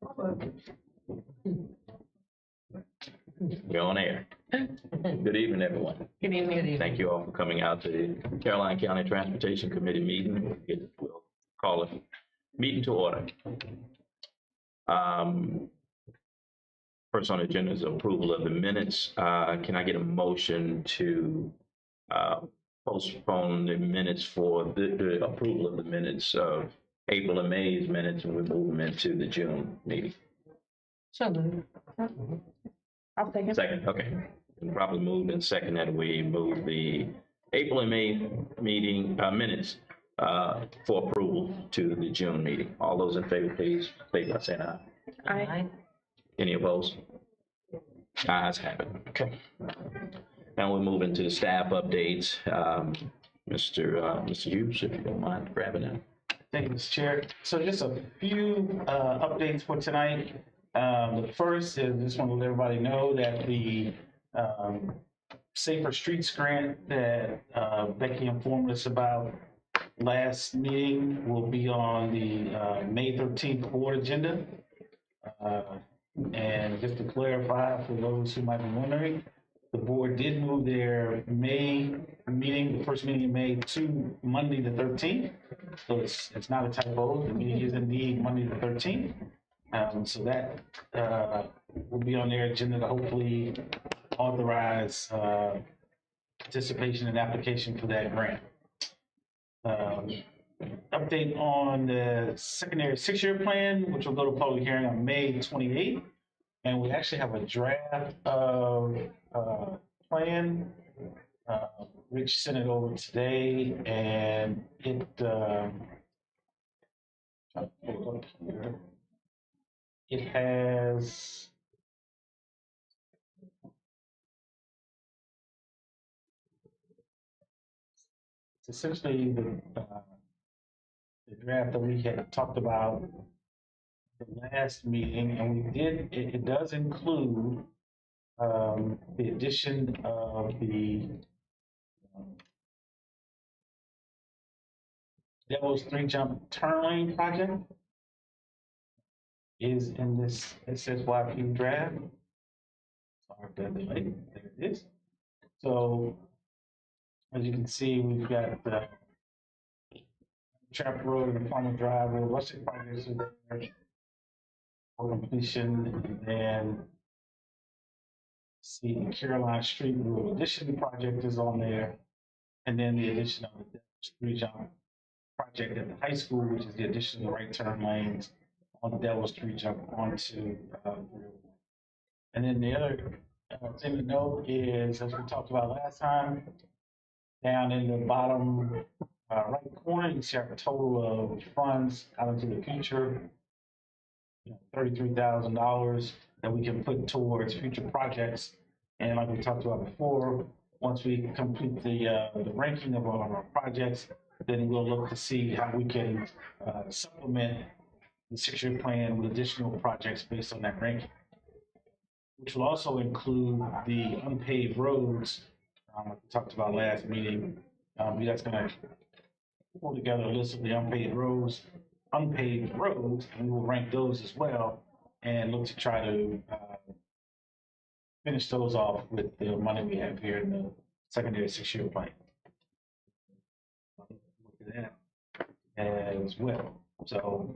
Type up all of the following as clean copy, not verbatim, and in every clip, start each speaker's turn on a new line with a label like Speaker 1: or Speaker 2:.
Speaker 1: We're on air. Good evening, everyone.
Speaker 2: Good evening.
Speaker 1: Thank you all for coming out to the Caroline County Transportation Committee meeting. We'll call a meeting to order. First on the agenda is approval of the minutes. Can I get a motion to postpone the minutes for the approval of the minutes of April and May's minutes, and we move them into the June meeting?
Speaker 2: So moved. I'll take it.
Speaker 1: Second, okay. Probably moved and second that we move the April and May meeting minutes for approval to the June meeting. All those in favor, please state by saying aye.
Speaker 2: Aye.
Speaker 1: Any opposed? Ayes have it. Okay. Now we'll move into the staff updates. Mr. Hughes, if you don't mind grabbing that.
Speaker 3: Thank you, Mr. Chair. So just a few updates for tonight. The first is just want to let everybody know that the Safer Streets grant that Becky informed us about last meeting will be on the May 13th board agenda. And just to clarify for those who might be wondering, the board did move their May meeting, the first meeting in May, to Monday the 13th. So it's not a typo. The meeting is indeed Monday the 13th. So that will be on their agenda to hopefully authorize participation and application for that grant. Update on the secondary 6-year plan, which will go to public hearing on May 28th. And we actually have a draft of plan. Rich sent it over today, and it has it's essentially the draft that we had talked about the last meeting, and it does include the addition of the Devil's 3 Jump turn lane project is in this SSYP draft. Sorry for the delay. There it is. So as you can see, we've got the Trap Road and Farmer Drive, where Rustic projects are there for completion, and then see the Caroline Street Road addition project is on there, and then the addition of the Devil's 3 Jump project at the high school, which is the addition of the right turn lanes on the Devil's 3 Jump onto and then the other thing to note is, as we talked about last time, down in the bottom right corner, you see our total of funds out into the future, $33,000 that we can put towards future projects. And like we talked about before, once we complete the ranking of all of our projects, then we'll look to see how we can supplement the 6-year plan with additional projects based on that ranking, which will also include the unpaved roads, like we talked about last meeting. That's going to pull together a list of the unpaved roads, and we will rank those as well and look to try to finish those off with the money we have here in the secondary 6-year plan. Look at that as well. So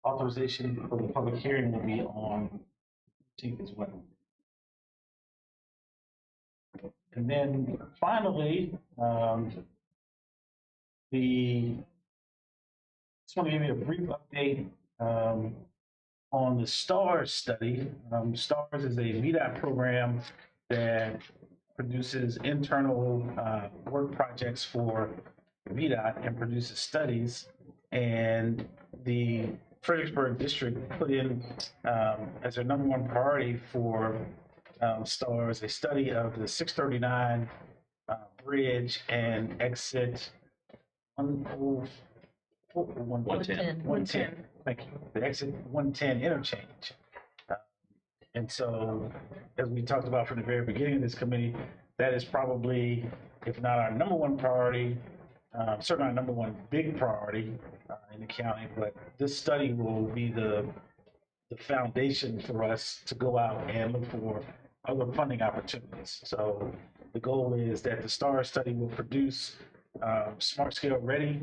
Speaker 3: authorization for the public hearing will be on 15th as well. And then finally, just want to give you a brief update on the STARS study. STARS is a VDOT program that produces internal work projects for VDOT and produces studies. And the Fredericksburg district put in as their #1 priority for STARS a study of the 639 bridge and exit 110. Thank you. The exit 110 interchange. And so, as we talked about from the very beginning of this committee, that is probably, if not our #1 priority, certainly our #1 big priority in the county, but this study will be the foundation for us to go out and look for other funding opportunities. So the goal is that the STAR study will produce smart scale ready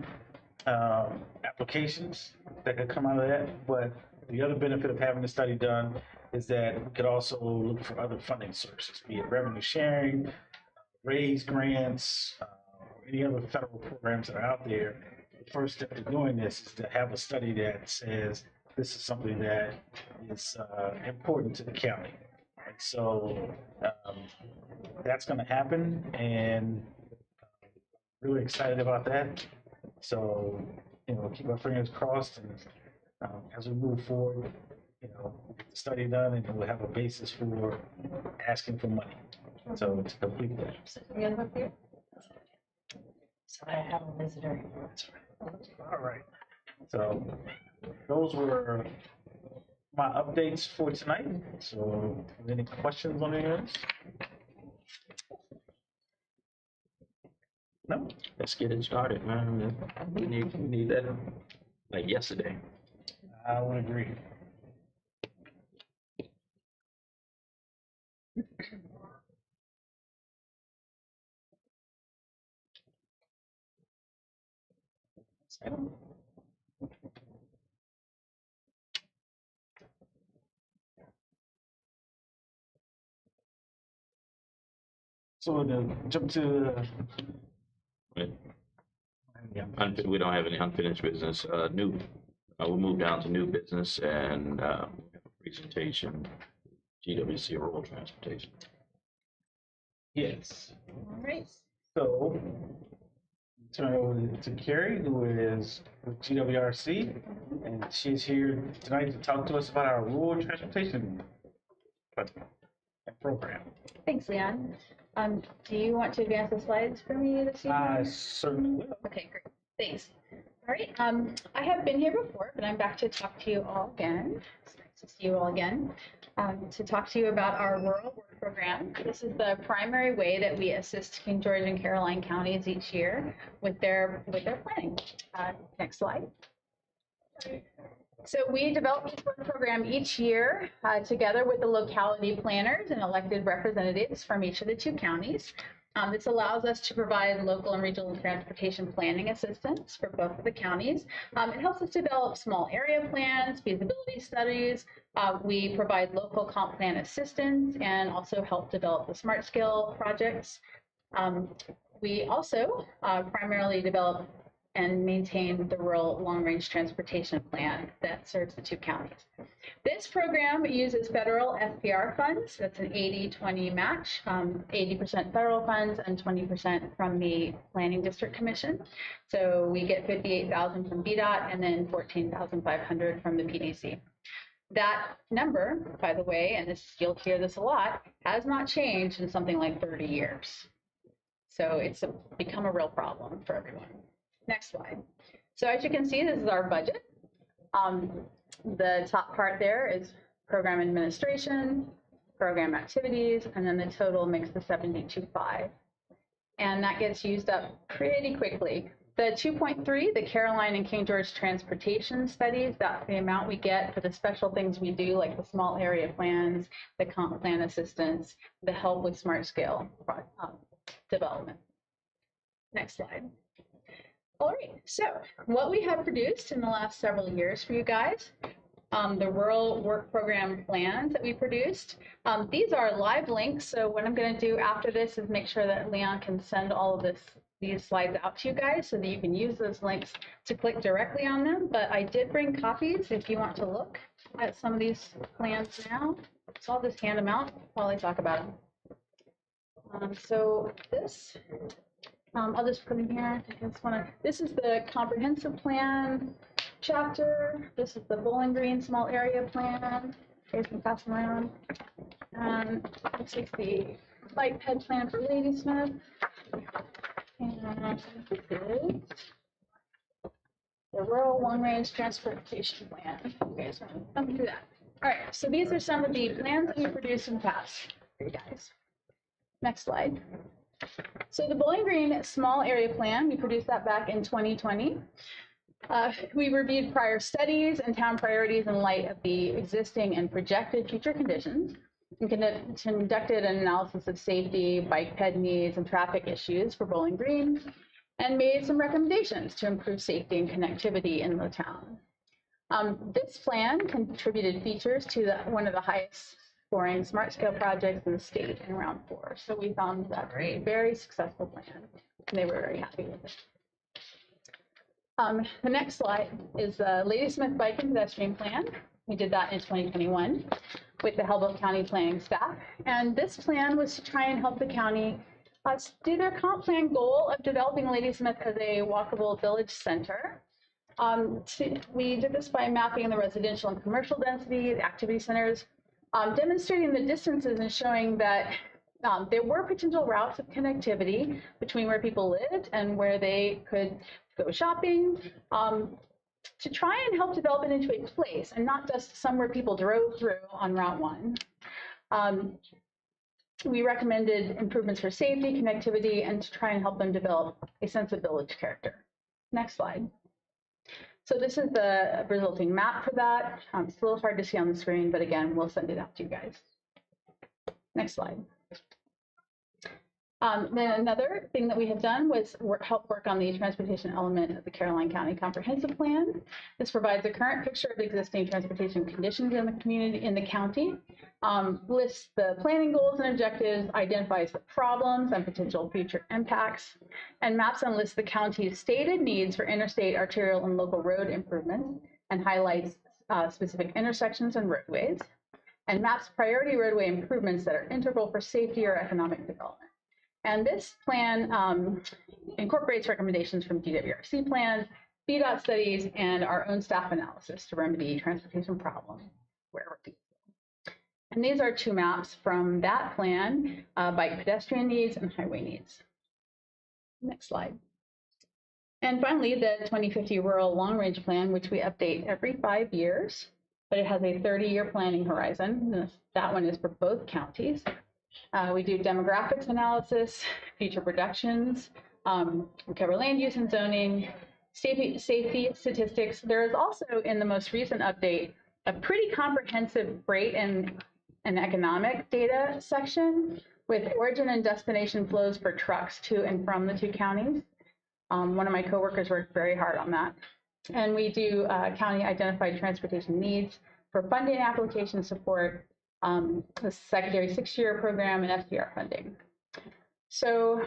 Speaker 3: applications that could come out of that. But the other benefit of having the study done is that we could also look for other funding sources, be it revenue sharing, raise grants, any other federal programs that are out there. The first step to doing this is to have a study that says this is something that is important to the county. And so that's going to happen, and really excited about that. So, keep our fingers crossed, and as we move forward, get the study done, and we'll have a basis for asking for money. So to complete that.
Speaker 2: So I have a visitor.
Speaker 3: All right. So those were my updates for tonight. So any questions on any of this? No?
Speaker 1: Let's get it started, man. We need that like yesterday.
Speaker 3: I would agree. So to jump to
Speaker 1: We don't have any unfinished business. We'll move down to new business and presentation, GWC rural transportation.
Speaker 3: yes.
Speaker 2: All right.
Speaker 3: So turn it over to Carrie, who is with GWRC, and she's here tonight to talk to us about our rural transportation program.
Speaker 4: Thanks, Leon. Do you want to advance the slides for me this evening?
Speaker 3: I certainly will.
Speaker 4: Okay, great. Thanks. All right. I have been here before, but I'm back to talk to you all again. It's nice to see you all again. To talk to you about our rural work program. This is the primary way that we assist King George and Caroline counties each year with their planning. Next slide. So we develop this work program each year together with the locality planners and elected representatives from each of the two counties. This allows us to provide local and regional transportation planning assistance for both of the counties. It helps us develop small area plans, feasibility studies. We provide local comp plan assistance and also help develop the smart scale projects. We also primarily develop and maintain the rural long-range transportation plan that serves the two counties. This program uses federal FPR funds. That's an 80-20 match, 80% federal funds and 20% from the Planning District Commission. So we get $58,000 from VDOT and then $14,500 from the PDC. That number, by the way, and you'll hear this a lot, has not changed in something like 30 years. So it's become a real problem for everyone. Next slide. So as you can see, this is our budget. The top part there is program administration, program activities, and then the total makes the 72.5. And that gets used up pretty quickly. The 2.3, the Caroline and King George transportation studies, that's the amount we get for the special things we do, like the small area plans, the comp plan assistance, the help with smart scale development. Next slide. All right, so what we have produced in the last several years for you guys, the rural work program plans that we produced. These are live links, so what I'm going to do after this is make sure that Leon can send all of these slides out to you guys so that you can use those links to click directly on them. But I did bring copies if you want to look at some of these plans now. So I'll just hand them out while I talk about them. So this. I'll just put in here. This is the comprehensive plan chapter. This is the Bowling Green small area plan. You guys can pass them around. This is the bike ped plan for Ladysmith. And this is the rural long-range transportation plan. You guys want to thumb through that. All right, so these are some of the plans that we produced in the past for you guys. Next slide. So the Bowling Green small area plan, we produced that back in 2020. We reviewed prior studies and town priorities in light of the existing and projected future conditions, and conducted an analysis of safety, bike ped needs, and traffic issues for Bowling Green, and made some recommendations to improve safety and connectivity in the town. This plan contributed features to one of the highest scoring smart scale projects in the state in round 4. So we found that a very successful plan, and they were very happy with it. The next slide is the Ladysmith Bike and Pedestrian Plan. We did that in 2021 with the Humboldt County planning staff. And this plan was to try and help the county do their comp plan goal of developing Ladysmith as a walkable village center. We did this by mapping the residential and commercial density, the activity centers, demonstrating the distances and showing that there were potential routes of connectivity between where people lived and where they could go shopping, to try and help develop it into a place and not just somewhere people drove through on Route 1. We recommended improvements for safety, connectivity, and to try and help them develop a sense of village character. Next slide. So this is the resulting map for that. It's a little hard to see on the screen, but again, we'll send it out to you guys. Next slide. Then another thing that we have done was help work on the transportation element of the Caroline County Comprehensive Plan. This provides a current picture of existing transportation conditions in the community, in the county, lists the planning goals and objectives, identifies the problems and potential future impacts, and maps and lists the county's stated needs for interstate, arterial, and local road improvements, and highlights specific intersections and roadways, and maps priority roadway improvements that are integral for safety or economic development. And this plan incorporates recommendations from DWRC plans, VDOT studies, and our own staff analysis to remedy transportation problems wherever feasible. And these are 2 maps from that plan, bike pedestrian needs and highway needs. Next slide. And finally, the 2050 Rural Long Range Plan, which we update every 5 years, but it has a 30-year planning horizon. That one is for both counties. We do demographics analysis, future projections, we cover land use and zoning, safety statistics. There is also, in the most recent update, a pretty comprehensive freight and economic data section with origin and destination flows for trucks to and from the 2 counties. One of my coworkers worked very hard on that. And we do county identified transportation needs for funding application support, the secondary 6-year program, and FDR funding. So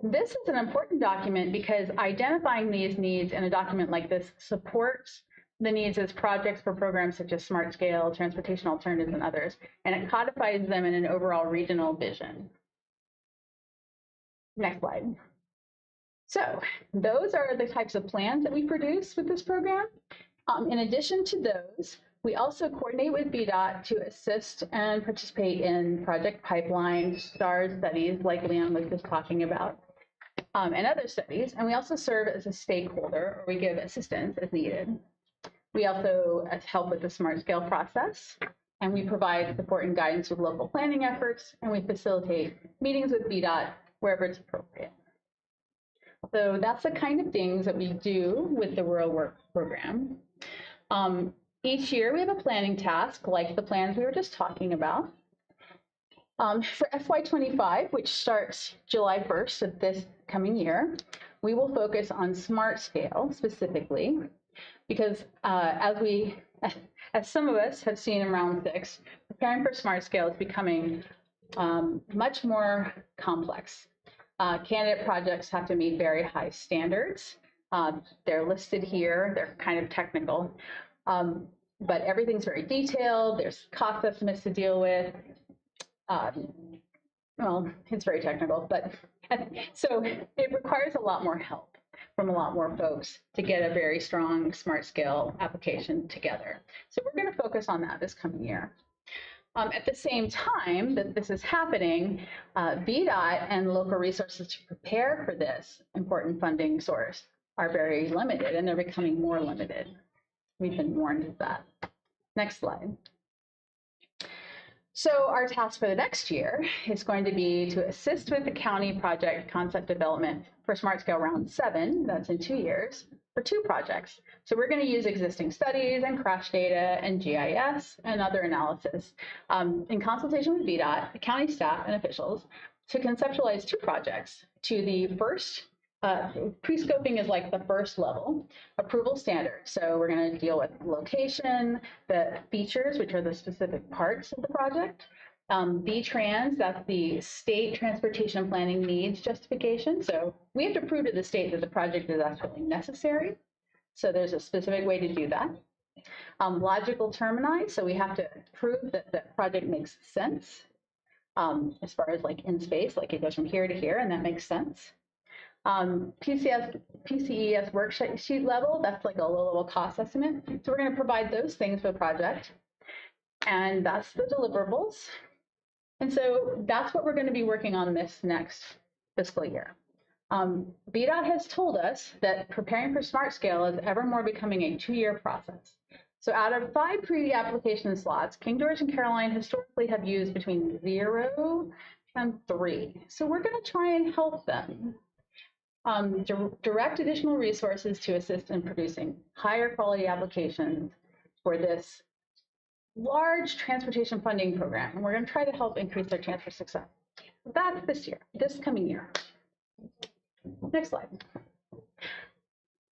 Speaker 4: this is an important document because identifying these needs in a document like this supports the needs as projects for programs such as Smart Scale, Transportation Alternatives, and others, and it codifies them in an overall regional vision. Next slide. So those are the types of plans that we produce with this program. In addition to those, we also coordinate with VDOT to assist and participate in project pipeline STARS studies like Leon was just talking about, and other studies. And we also serve as a stakeholder, or we give assistance as needed. We also help with the Smart Scale process, and we provide support and guidance with local planning efforts, and we facilitate meetings with VDOT wherever it's appropriate. So that's the kind of things that we do with the Rural Work Program. Each year we have a planning task like the plans we were just talking about. For FY25, which starts July 1st of this coming year, we will focus on Smart Scale specifically, because as some of us have seen in round 6, preparing for Smart Scale is becoming much more complex. Candidate projects have to meet very high standards. They're listed here, they're kind of technical. But everything's very detailed. There's cost estimates to deal with. Well, it's very technical, but so it requires a lot more help from a lot more folks to get a very strong Smart Scale application together. So we're going to focus on that this coming year. At the same time that this is happening, VDOT and local resources to prepare for this important funding source are very limited, and they're becoming more limited. We've been warned of that. Next slide. So our task for the next year is going to be to assist with the county project concept development for Smart Scale Round 7, that's in 2 years, for 2 projects. So we're going to use existing studies and crash data and GIS and other analysis in consultation with VDOT, the county staff and officials to conceptualize 2 projects. To the first, pre-scoping is like the first level approval standard. So we're going to deal with location, the features, which are the specific parts of the project. B-Trans, that's the state transportation planning needs justification. So we have to prove to the state that the project is actually necessary. So there's a specific way to do that. Logical termini, so we have to prove that the project makes sense as far as like in space, like it goes from here to here, and that makes sense. PCES worksheet level, that's like a low-level cost estimate. So we're going to provide those things for the project, and that's the deliverables. And so that's what we're going to be working on this next fiscal year. VDOT has told us that preparing for Smart Scale is ever more becoming a 2-year process. So out of 5 pre-application slots, King George and Caroline historically have used between 0 and 3. So we're going to try and help them. Direct additional resources to assist in producing higher quality applications for this large transportation funding program. And we're going to try to help increase their chance for success. That's this year, this coming year. Next slide.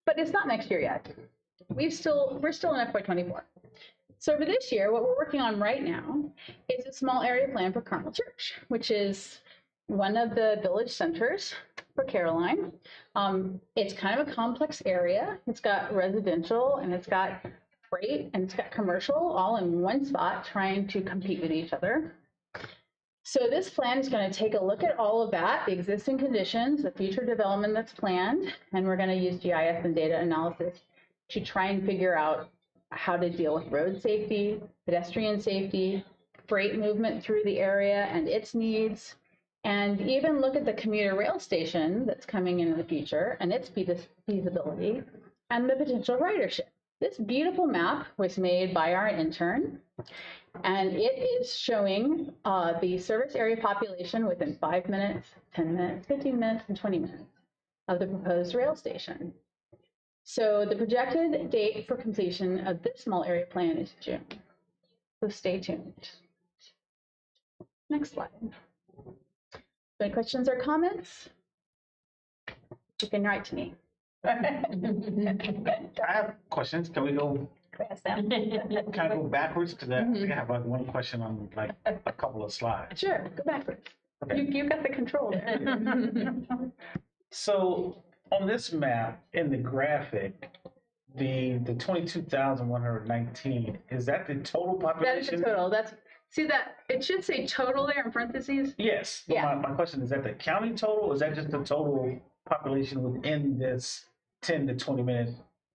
Speaker 4: But it's not next year yet. We're still in FY24. So for this year, what we're working on right now is a small area plan for Carmel Church, which is one of the village centers for Caroline. It's kind of a complex area. It's got residential and it's got freight and it's got commercial all in one spot trying to compete with each other. So this plan is going to take a look at all of that, the existing conditions, the future development that's planned, and we're going to use GIS and data analysis to try and figure out how to deal with road safety, pedestrian safety, freight movement through the area and its needs, and even look at the commuter rail station that's coming in the future and its feasibility and the potential ridership. This beautiful map was made by our intern, and it is showing the service area population within 5 minutes, 10 minutes, 15 minutes, and 20 minutes of the proposed rail station. So the projected date for completion of this small area plan is June. So stay tuned. Next slide. Any questions or comments? You can write to me.
Speaker 3: I have questions. Can we go kind of go backwards? Because I think I have like one question on like a couple of slides.
Speaker 4: Sure, go backwards.
Speaker 3: Okay.
Speaker 4: You got the control there.
Speaker 3: So on this map in the graphic, the 22,119, is that the total
Speaker 4: That is
Speaker 3: population?
Speaker 4: the total. See that it should say total there in parentheses.
Speaker 3: Yes. But
Speaker 4: Yeah.
Speaker 3: my question is that the county total, or is that just the total population within this 10 to 20 minute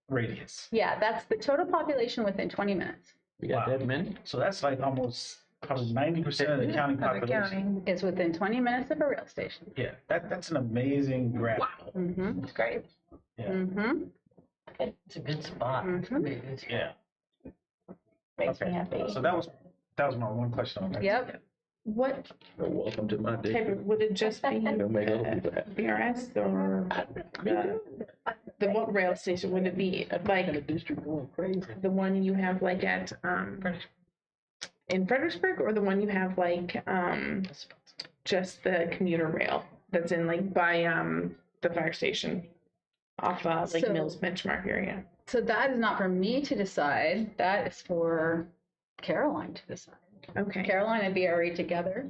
Speaker 3: radius?
Speaker 4: Yeah, that's the total population within 20 minutes.
Speaker 1: We got
Speaker 3: Wow.
Speaker 1: that many?
Speaker 3: So that's like almost probably 90% of the county population.
Speaker 4: Is within 20 minutes of a rail station.
Speaker 3: Yeah, that's an amazing graph.
Speaker 4: Mm-hmm.
Speaker 2: It's great.
Speaker 3: Yeah.
Speaker 4: Mm-hmm.
Speaker 2: It's a good spot.
Speaker 4: Mhm.
Speaker 3: Yeah.
Speaker 2: Makes me happy.
Speaker 3: So that was my one question on that.
Speaker 4: Yep. What?
Speaker 1: Welcome to my
Speaker 5: Okay,
Speaker 1: district.
Speaker 5: but would it just be
Speaker 1: It'll make other people happy.
Speaker 5: BRS or the what rail station? Would it be like
Speaker 1: The district going crazy.
Speaker 5: the one you have like at in Fredericksburg, or the one you have like just the commuter rail that's in like by the fire station off like
Speaker 4: So-
Speaker 5: Mills Benchmark area?
Speaker 4: So that is not for me to decide. That is for Caroline to decide.
Speaker 5: Okay.
Speaker 4: Caroline and BRE together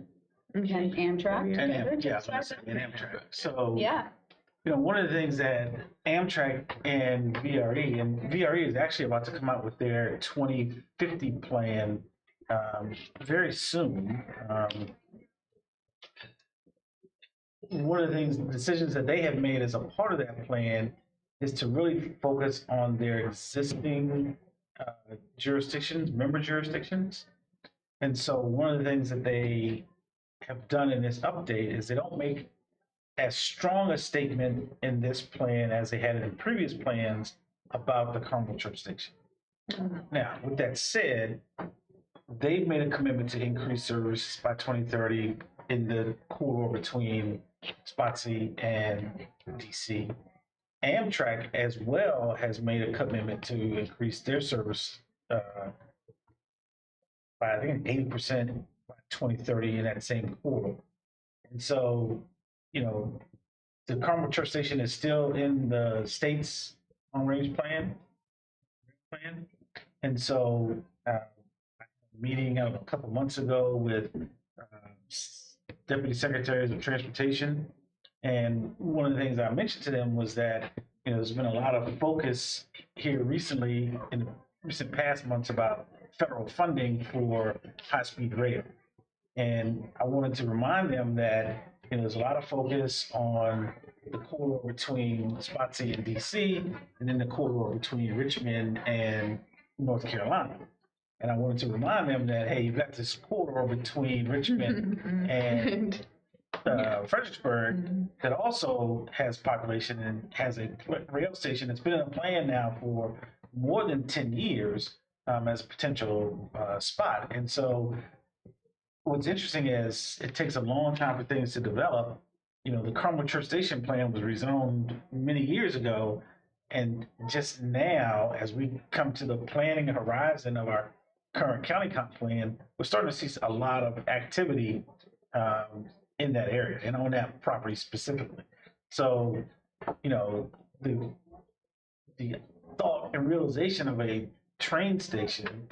Speaker 4: and
Speaker 5: Okay.
Speaker 4: Amtrak
Speaker 5: And
Speaker 4: together.
Speaker 3: Yeah, I was gonna say, and Amtrak. So,
Speaker 4: Yeah.
Speaker 3: you know, one of the things that Amtrak and VRE is actually about to come out with their 2050 plan very soon. One of the decisions that they have made as a part of that plan is to really focus on their existing jurisdictions, member jurisdictions. And so one of the things that they have done in this update is they don't make as strong a statement in this plan as they had in previous plans about the Carmel jurisdiction. Now, with that said, they've made a commitment to increase service by 2030 in the corridor between Spotsy and DC. Amtrak as well has made a commitment to increase their service by I think 80% by 2030 in that same corridor. And so, you know, the Carmel Church Station is still in the state's long range plan. And so, meeting a couple months ago with deputy secretaries of transportation, and one of the things I mentioned to them was that there's been a lot of focus here recently in the recent past months about federal funding for high-speed rail, and I wanted to remind them that there's a lot of focus on the corridor between Spotsy and DC, and then the corridor between Richmond and North Carolina. And I wanted to remind them that, hey, you've got this corridor between Richmond and Fredericksburg that also has population and has a rail station that's been in a plan now for more than 10 years as a potential spot. And so what's interesting is it takes a long time for things to develop. The Carmel Church Station plan was rezoned many years ago. And just now, as we come to the planning horizon of our current county comp plan, we're starting to see a lot of activity in that area and on that property specifically. So, the thought and realization of a train station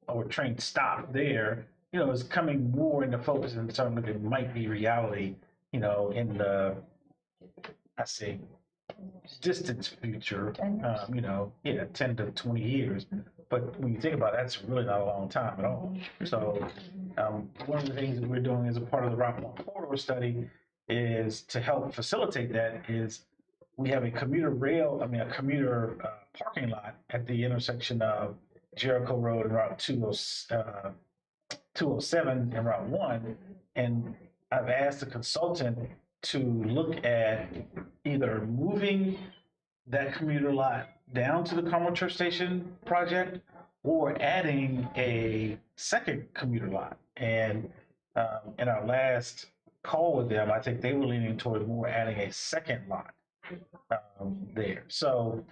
Speaker 3: or train stop there, is coming more into focus and something that might be reality, in the, I say, distant future, 10 to 20 years. But when you think about it, that's really not a long time at all. So one of the things that we're doing as a part of the Rock 1 corridor study is to help facilitate that is we have a commuter parking lot at the intersection of Jericho Road and Route 207 and Route 1. And I've asked the consultant to look at either moving that commuter lot down to the Carmel Church Station project or adding a second commuter lot. And in our last call with them, I think they were leaning toward more adding a second lot there. So,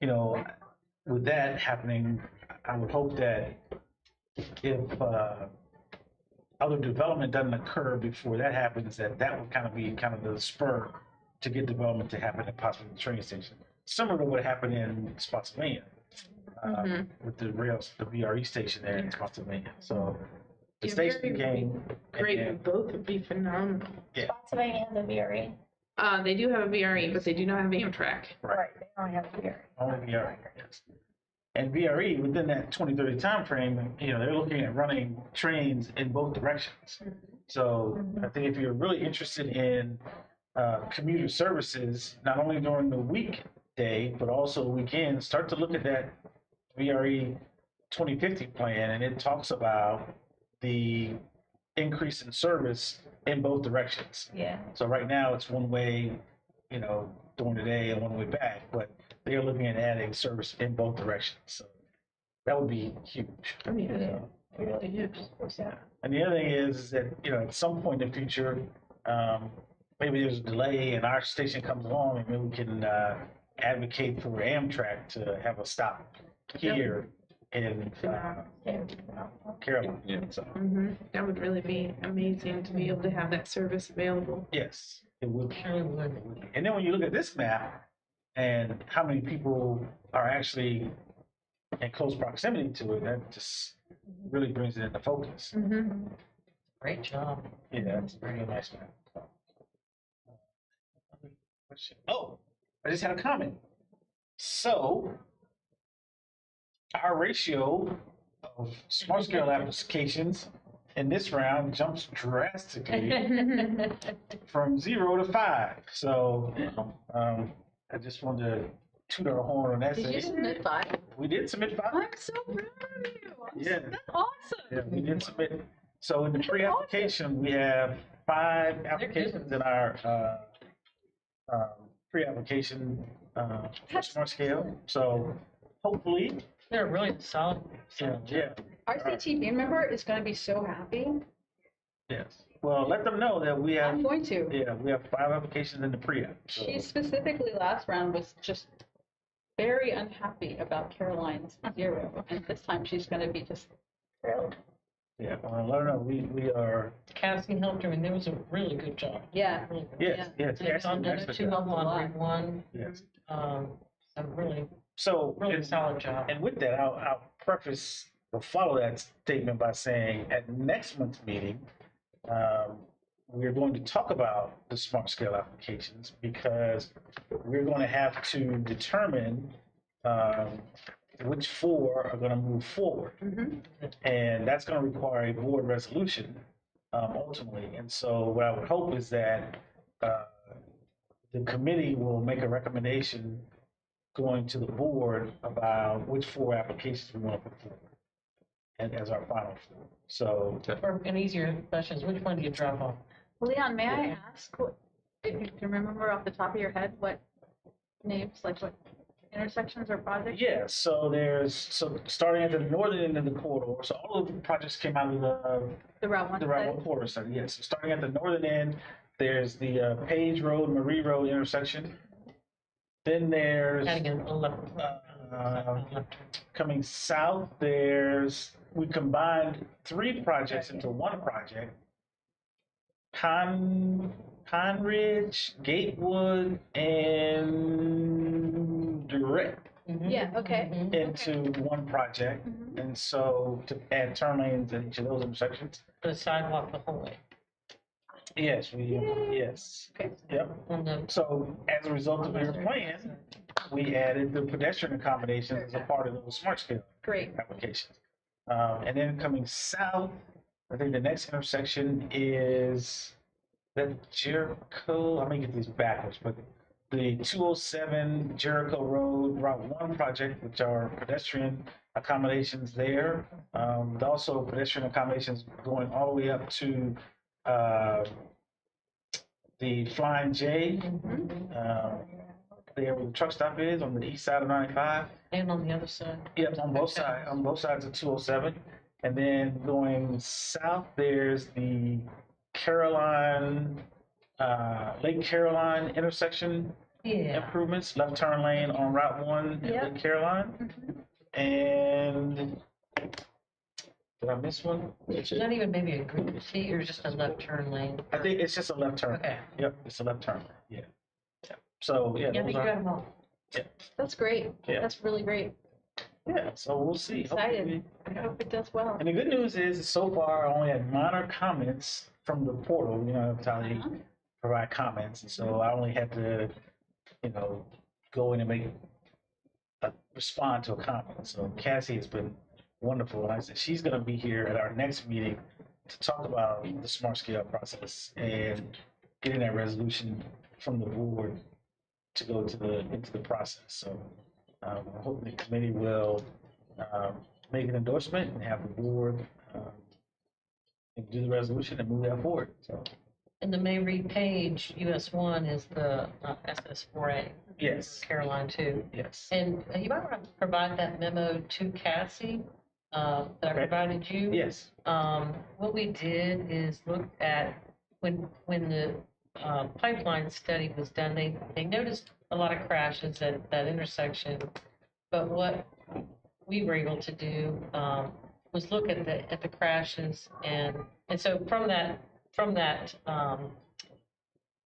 Speaker 3: with that happening, I would hope that if other development doesn't occur before that happens, that would kind of be the spur to get development to happen at possibly the train station. Similar to what happened in Spotsylvania with the VRE station there in Spotsylvania. So the station came
Speaker 5: great. Both would be phenomenal.
Speaker 3: Yeah.
Speaker 2: Spotsylvania has a VRE.
Speaker 5: They do have a VRE, but they do not have Amtrak.
Speaker 2: Right. They only have a VRE.
Speaker 3: Only VRE, yes. And VRE, within that 2030 timeframe, they're looking at running trains in both directions. So I think if you're really interested in commuter services, not only during the weekday, but also weekends, start to look at that VRE 2050 plan, and it talks about the increase in service in both directions.
Speaker 2: Yeah.
Speaker 3: So right now it's one way, during the day and one way back, but they're looking at adding service in both directions. So that would be huge.
Speaker 5: I mean,
Speaker 2: Yeah. Really huge. Yeah.
Speaker 3: And the other thing is that, at some point in the future, maybe there's a delay and our station comes along and maybe we can advocate for Amtrak to have a stop here in Carolina.
Speaker 1: Yeah.
Speaker 3: So,
Speaker 5: that would really be amazing to be able to have that service available.
Speaker 3: yes, it would.
Speaker 2: Sure would.
Speaker 3: And then when you look at this map and how many people are actually in close proximity to it, that just really brings it into focus.
Speaker 2: Great job.
Speaker 3: Yeah, it's a very nice map. Oh, I just had a comment. So, our ratio of smart scale applications in this round jumps drastically from 0 to 5. So, I just wanted to toot our horn on that.
Speaker 4: Did you submit 5?
Speaker 3: We did submit 5.
Speaker 4: I'm so proud of you.
Speaker 3: Yeah.
Speaker 4: That's awesome.
Speaker 3: Yeah, we did submit. So in the pre-application, we have 5 applications in our pre-application for smart scale. So hopefully,
Speaker 2: They're really solid.
Speaker 3: yeah,
Speaker 4: Our CTV member is gonna be so happy.
Speaker 3: Yes. Well, let them know that we have,
Speaker 4: I'm going to.
Speaker 3: yeah, we have 5 applications in the pre-app. So.
Speaker 4: She specifically last round was just very unhappy about Caroline's 0, and this time she's gonna be just thrilled.
Speaker 3: Yeah, well, let her know, we are,
Speaker 2: Cassie helped her, and it was a really good job.
Speaker 4: Yeah.
Speaker 2: Really good.
Speaker 3: yes, yes.
Speaker 2: And it's on the
Speaker 3: excellent
Speaker 2: two
Speaker 3: job.
Speaker 2: level on grade one,
Speaker 3: Yes.
Speaker 2: so really,
Speaker 3: So,
Speaker 2: really
Speaker 3: and-
Speaker 2: solid job.
Speaker 3: And with that, I'll preface or follow that statement by saying at next month's meeting, we're going to talk about the smart scale applications because we're going to have to determine which 4 are going to move forward. And that's going to require a board resolution ultimately. And so what I would hope is that the committee will make a recommendation going to the board about which 4 applications we want to put forward and as our final 4. So,
Speaker 2: Or an easier question is, which one do you drop off?
Speaker 4: Leon, may I ask, if you can remember off the top of your head, what names, like what intersections or projects?
Speaker 3: yeah, so starting at the northern end of the corridor, so all of the projects came out of
Speaker 4: The Route 1
Speaker 3: the Route
Speaker 4: study?
Speaker 3: 1 corridor study, yes. So starting at the northern end, there's the Page Road, Marie Road intersection. Then there's,
Speaker 2: Adding a left.
Speaker 3: coming south, we combined 3 projects into 1 project. Pine Ridge, Gatewood, and Durrett
Speaker 4: Yeah, okay.
Speaker 3: into 1 project. And so to add turn lanes in each of those intersections.
Speaker 2: The sidewalk the whole way.
Speaker 3: Yes, yes.
Speaker 4: Okay.
Speaker 3: Yep.
Speaker 2: On the,
Speaker 3: So as a result of your plan, we added the pedestrian accommodations as a part of those smart scale
Speaker 4: Great.
Speaker 3: applications. And then coming south, I think the next intersection is that Jericho. I may get these backwards, but the 207 Jericho Road Route 1 project, which are pedestrian accommodations there. Also pedestrian accommodations going all the way up to the Flying J, there where the truck stop is on the east side of 95.
Speaker 2: and on the other side.
Speaker 3: Yep, on both sides of 207. And then going south, there's the Lake Caroline intersection
Speaker 2: Yeah.
Speaker 3: improvements, left turn lane on Route 1 in
Speaker 4: Yep.
Speaker 3: Lake Caroline. And did I miss one?
Speaker 2: Is that even maybe a group T or just a left turn lane?
Speaker 3: I think it's just a left turn.
Speaker 2: Okay.
Speaker 3: Yep, it's a left turn lane. Yeah. So yeah,
Speaker 2: Yeah, I
Speaker 3: those
Speaker 2: think you
Speaker 3: are,
Speaker 2: got them all.
Speaker 4: That's great.
Speaker 3: Yeah.
Speaker 4: That's really great.
Speaker 3: yeah. So we'll see. Hopefully-
Speaker 4: Excited. I hope it does well.
Speaker 3: And the good news is, so far, I only had minor comments from the portal. You know, how they provide comments, and so I only had to, go in and respond to a comment. So Cassie has been wonderful, and I said she's going to be here at our next meeting to talk about the smart scale process and getting that resolution from the board to go into the process. So I hope the committee will make an endorsement and have the board do the resolution and move that forward. So
Speaker 2: And the May Read page, US1 is the SS4A,
Speaker 3: yes,
Speaker 2: Caroline 2.
Speaker 3: yes,
Speaker 2: And you might want to provide that memo to Cassie that I
Speaker 3: Okay.
Speaker 2: provided you.
Speaker 3: yes,
Speaker 2: What we did is look at when the pipeline study was done, they noticed a lot of crashes at that intersection. But what we were able to do was look at the crashes and so from that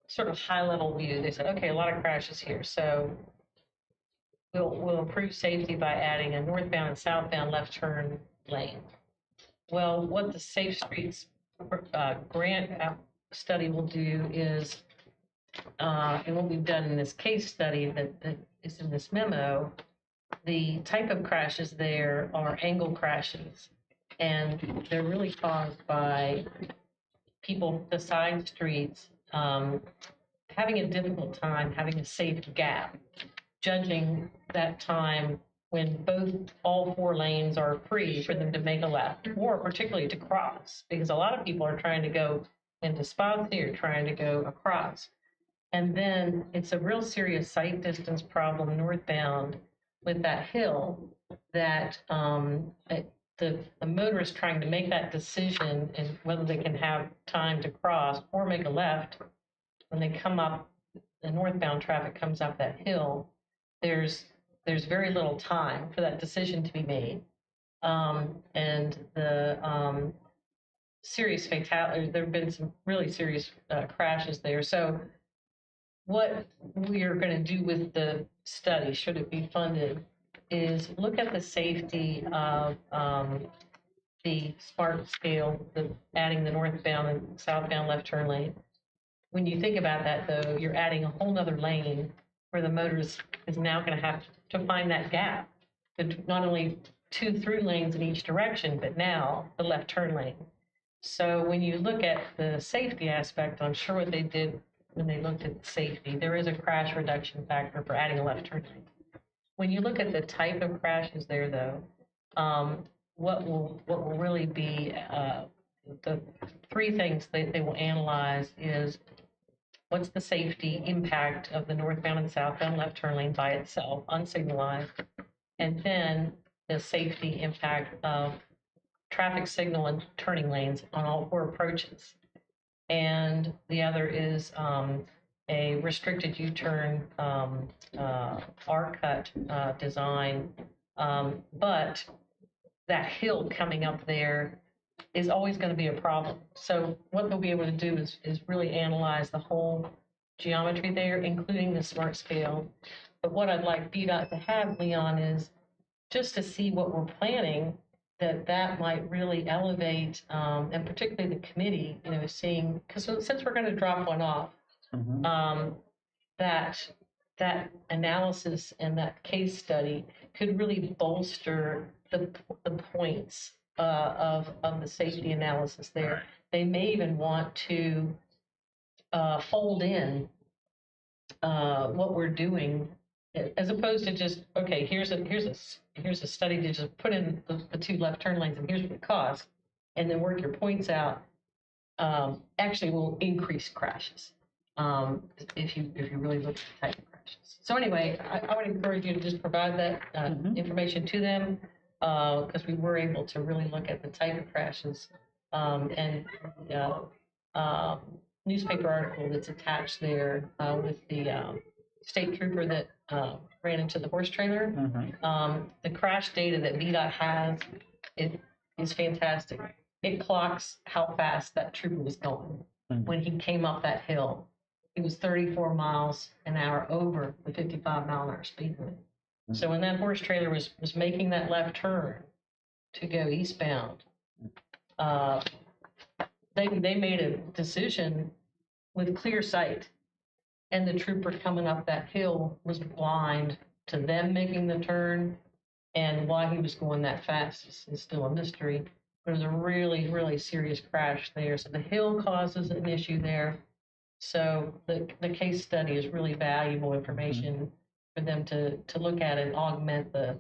Speaker 2: sort of high level view, they said, okay, a lot of crashes here. So we'll improve safety by adding a northbound and southbound left turn lane. Well, what the Safe Streets grant study will do is, and what we've done in this case study that is in this memo, the type of crashes there are angle crashes. And they're really caused by people, the side streets, having a difficult time having a safe gap, judging that time when all 4 lanes are free for them to make a left, or particularly to cross, because a lot of people are trying to go into spots or trying to go across. And then it's a real serious sight distance problem northbound with that hill that the motorist trying to make that decision and whether they can have time to cross or make a left, when they come up, the northbound traffic comes up that hill, there's very little time for that decision to be made. And the serious fatality, there have been some really serious crashes there. So what we are going to do with the study, should it be funded, is look at the safety of the smart scale, adding the northbound and southbound left turn lane. When you think about that, though, you're adding a whole nother lane where the motorist is now going to have to find that gap. Not only 2 through lanes in each direction, but now the left turn lane. So when you look at the safety aspect, I'm sure what they did when they looked at safety, there is a crash reduction factor for adding a left turn lane. When you look at the type of crashes there, though, what will really be the 3 things they will analyze is what's the safety impact of the northbound and southbound left turn lane by itself, unsignalized, and then the safety impact of traffic signal and turning lanes on all 4 approaches. And the other is a restricted U-turn R-cut design, but that hill coming up there is always going to be a problem. So what they'll be able to do is really analyze the whole geometry there, including the smart scale. But what I'd like VDOT to have, Leon, is just to see what we're planning, that might really elevate, and particularly the committee, seeing, because since we're going to drop one off, that analysis and that case study could really bolster the points of the safety analysis there. Right. They may even want to fold in what we're doing, as opposed to just, okay, here's a study to just put in the 2 left turn lanes and here's what it costs, and then work your points out. Actually will increase crashes if you really look at the type of crashes. So anyway, I would encourage you to just provide that information to them, because we were able to really look at the type of crashes, and newspaper article that's attached there with the state trooper that ran into the horse trailer. The crash data that VDOT has is fantastic. It clocks how fast that trooper was going when he came up that hill. He was 34 miles an hour over the 55-mile-an-hour speed limit. So when that horse trailer was making that left turn to go eastbound, they made a decision with clear sight, and the trooper coming up that hill was blind to them making the turn, and why he was going that fast is still a mystery. There was a really, really serious crash there. So the hill causes an issue there. So the case study is really valuable information for them to look at and augment the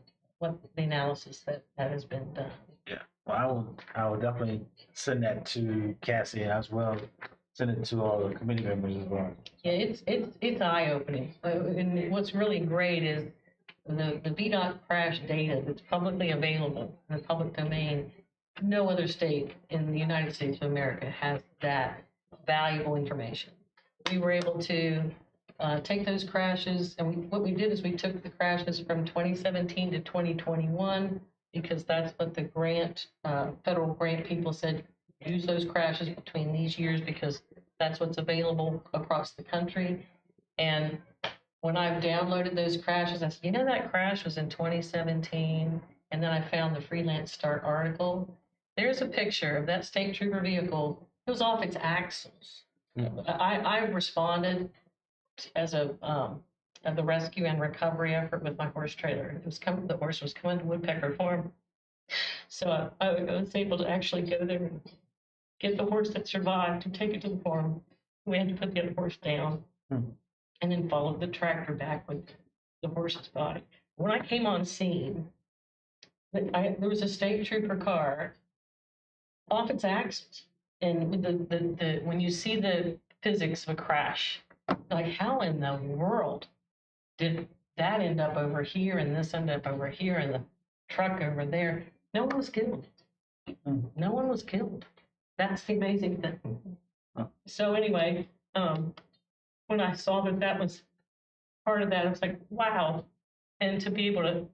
Speaker 2: analysis that has been done.
Speaker 3: Yeah, well, I will definitely send that to Cassie as well. Send it to all the committee members as well.
Speaker 2: Yeah, it's eye opening. And what's really great is the VDOT crash data that's publicly available in the public domain. No other state in the United States of America has that valuable information. We were able to take those crashes, and what we did is we took the crashes from 2017 to 2021, because that's what the grant, federal grant people said, use those crashes between these years because that's what's available across the country. And when I've downloaded those crashes, I said, that crash was in 2017, and then I found the Freelance Start article. There's a picture of that state trooper vehicle. It was off its axles. I responded as the rescue and recovery effort with my horse trailer. The horse was coming to Woodpecker Farm. So I was able to actually go there and get the horse that survived and take it to the farm. We had to put the other horse down and then follow the tractor back with the horse's body. When I came on scene, there was a state trooper car off its axles. And when you see the physics of a crash, like how in the world did that end up over here and this end up over here and the truck over there? no one was killed. No one was killed. That's the amazing thing. So anyway, when I saw that that was part of that, I was like, wow. And to be able to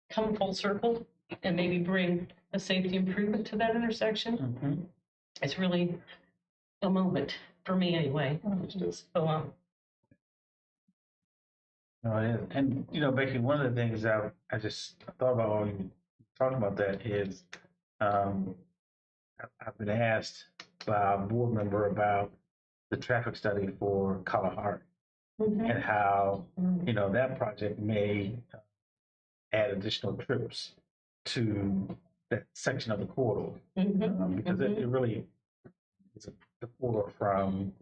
Speaker 2: come full circle and maybe bring a safety improvement to that intersection, it's really a moment for me anyway. So,
Speaker 3: No, it is. And, you know, Becky, one of the things that I just thought about when we were talking about that is I've been asked by a board member about the traffic study for Kalahari and how, you know, that project may add additional trips to that section of the corridor because it really is the corridor from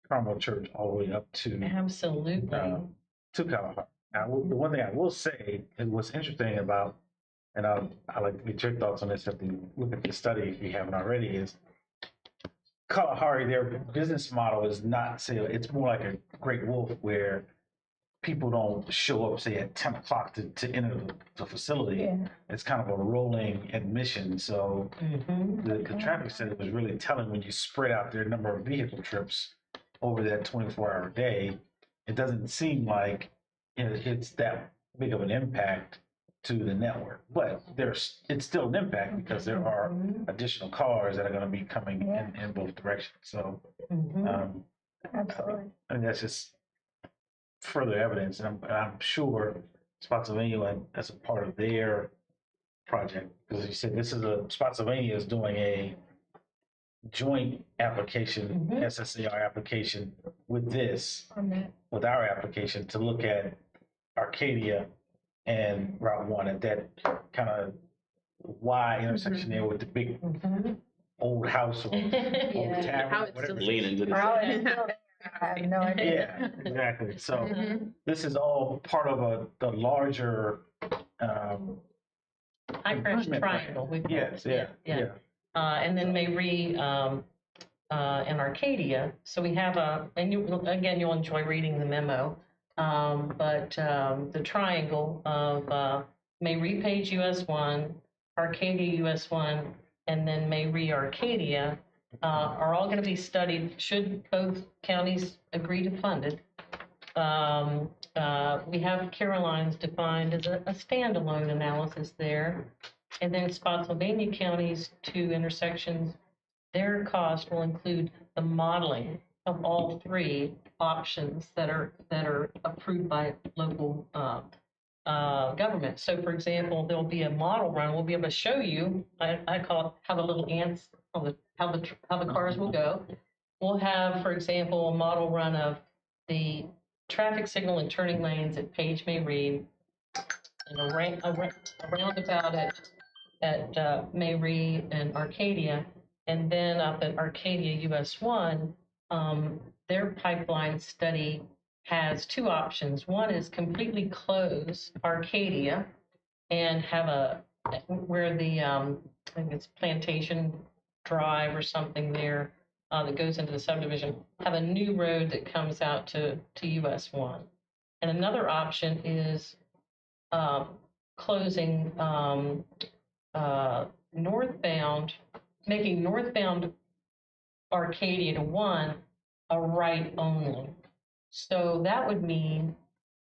Speaker 3: Carmel Church all the way up to
Speaker 2: absolutely.
Speaker 3: Kalahari. Now, the one thing I will say is what's interesting about, and I like to get your thoughts on this if you look at the study if you haven't already, is Kalahari, their business model is not, say, it's more like a Great Wolf where people don't show up, say, at 10 o'clock to enter the facility. Yeah. It's kind of a rolling admission. So the traffic study was really telling when you spread out their number of vehicle trips over that 24-hour day, it doesn't seem like it's that big of an impact to the network. But it's still an impact because there are additional cars that are going to be coming in both directions. So
Speaker 4: Absolutely.
Speaker 3: I mean, that's just further evidence. And I'm sure Spotsylvania, as a part of their project, because you said Spotsylvania is doing a joint application, SSAR application with with our application to look at Arcadia and Route 1 at that kind of Y intersection there with the big old house or old tavern, whatever.
Speaker 1: Lean into the
Speaker 4: I have no idea.
Speaker 3: Yeah, exactly. So this is all part of the larger
Speaker 2: high crash triangle.
Speaker 3: Yes, yeah.
Speaker 2: And then Mayre and Arcadia. So we have you'll enjoy reading the memo. But the triangle of Mayre Page US 1, Arcadia US 1, and then Mayre Arcadia are all going to be studied should both counties agree to fund it. We have Caroline's defined as a standalone analysis there. And then Spotsylvania County's 2 intersections, their cost will include the modeling of all 3 options that are approved by local government. So, for example, there'll be a model run. We'll be able to show you. I call it how the little ants how the cars will go. We'll have, for example, a model run of the traffic signal and turning lanes at Page Mayre, and a roundabout at Mayre and Arcadia, and then up at Arcadia US 1. Their pipeline study has 2 options. One is completely close Arcadia and have where the I think it's Plantation Drive or something there that goes into the subdivision, have a new road that comes out to US 1. And another option is closing northbound, making northbound Arcadia to 1 a right only. So that would mean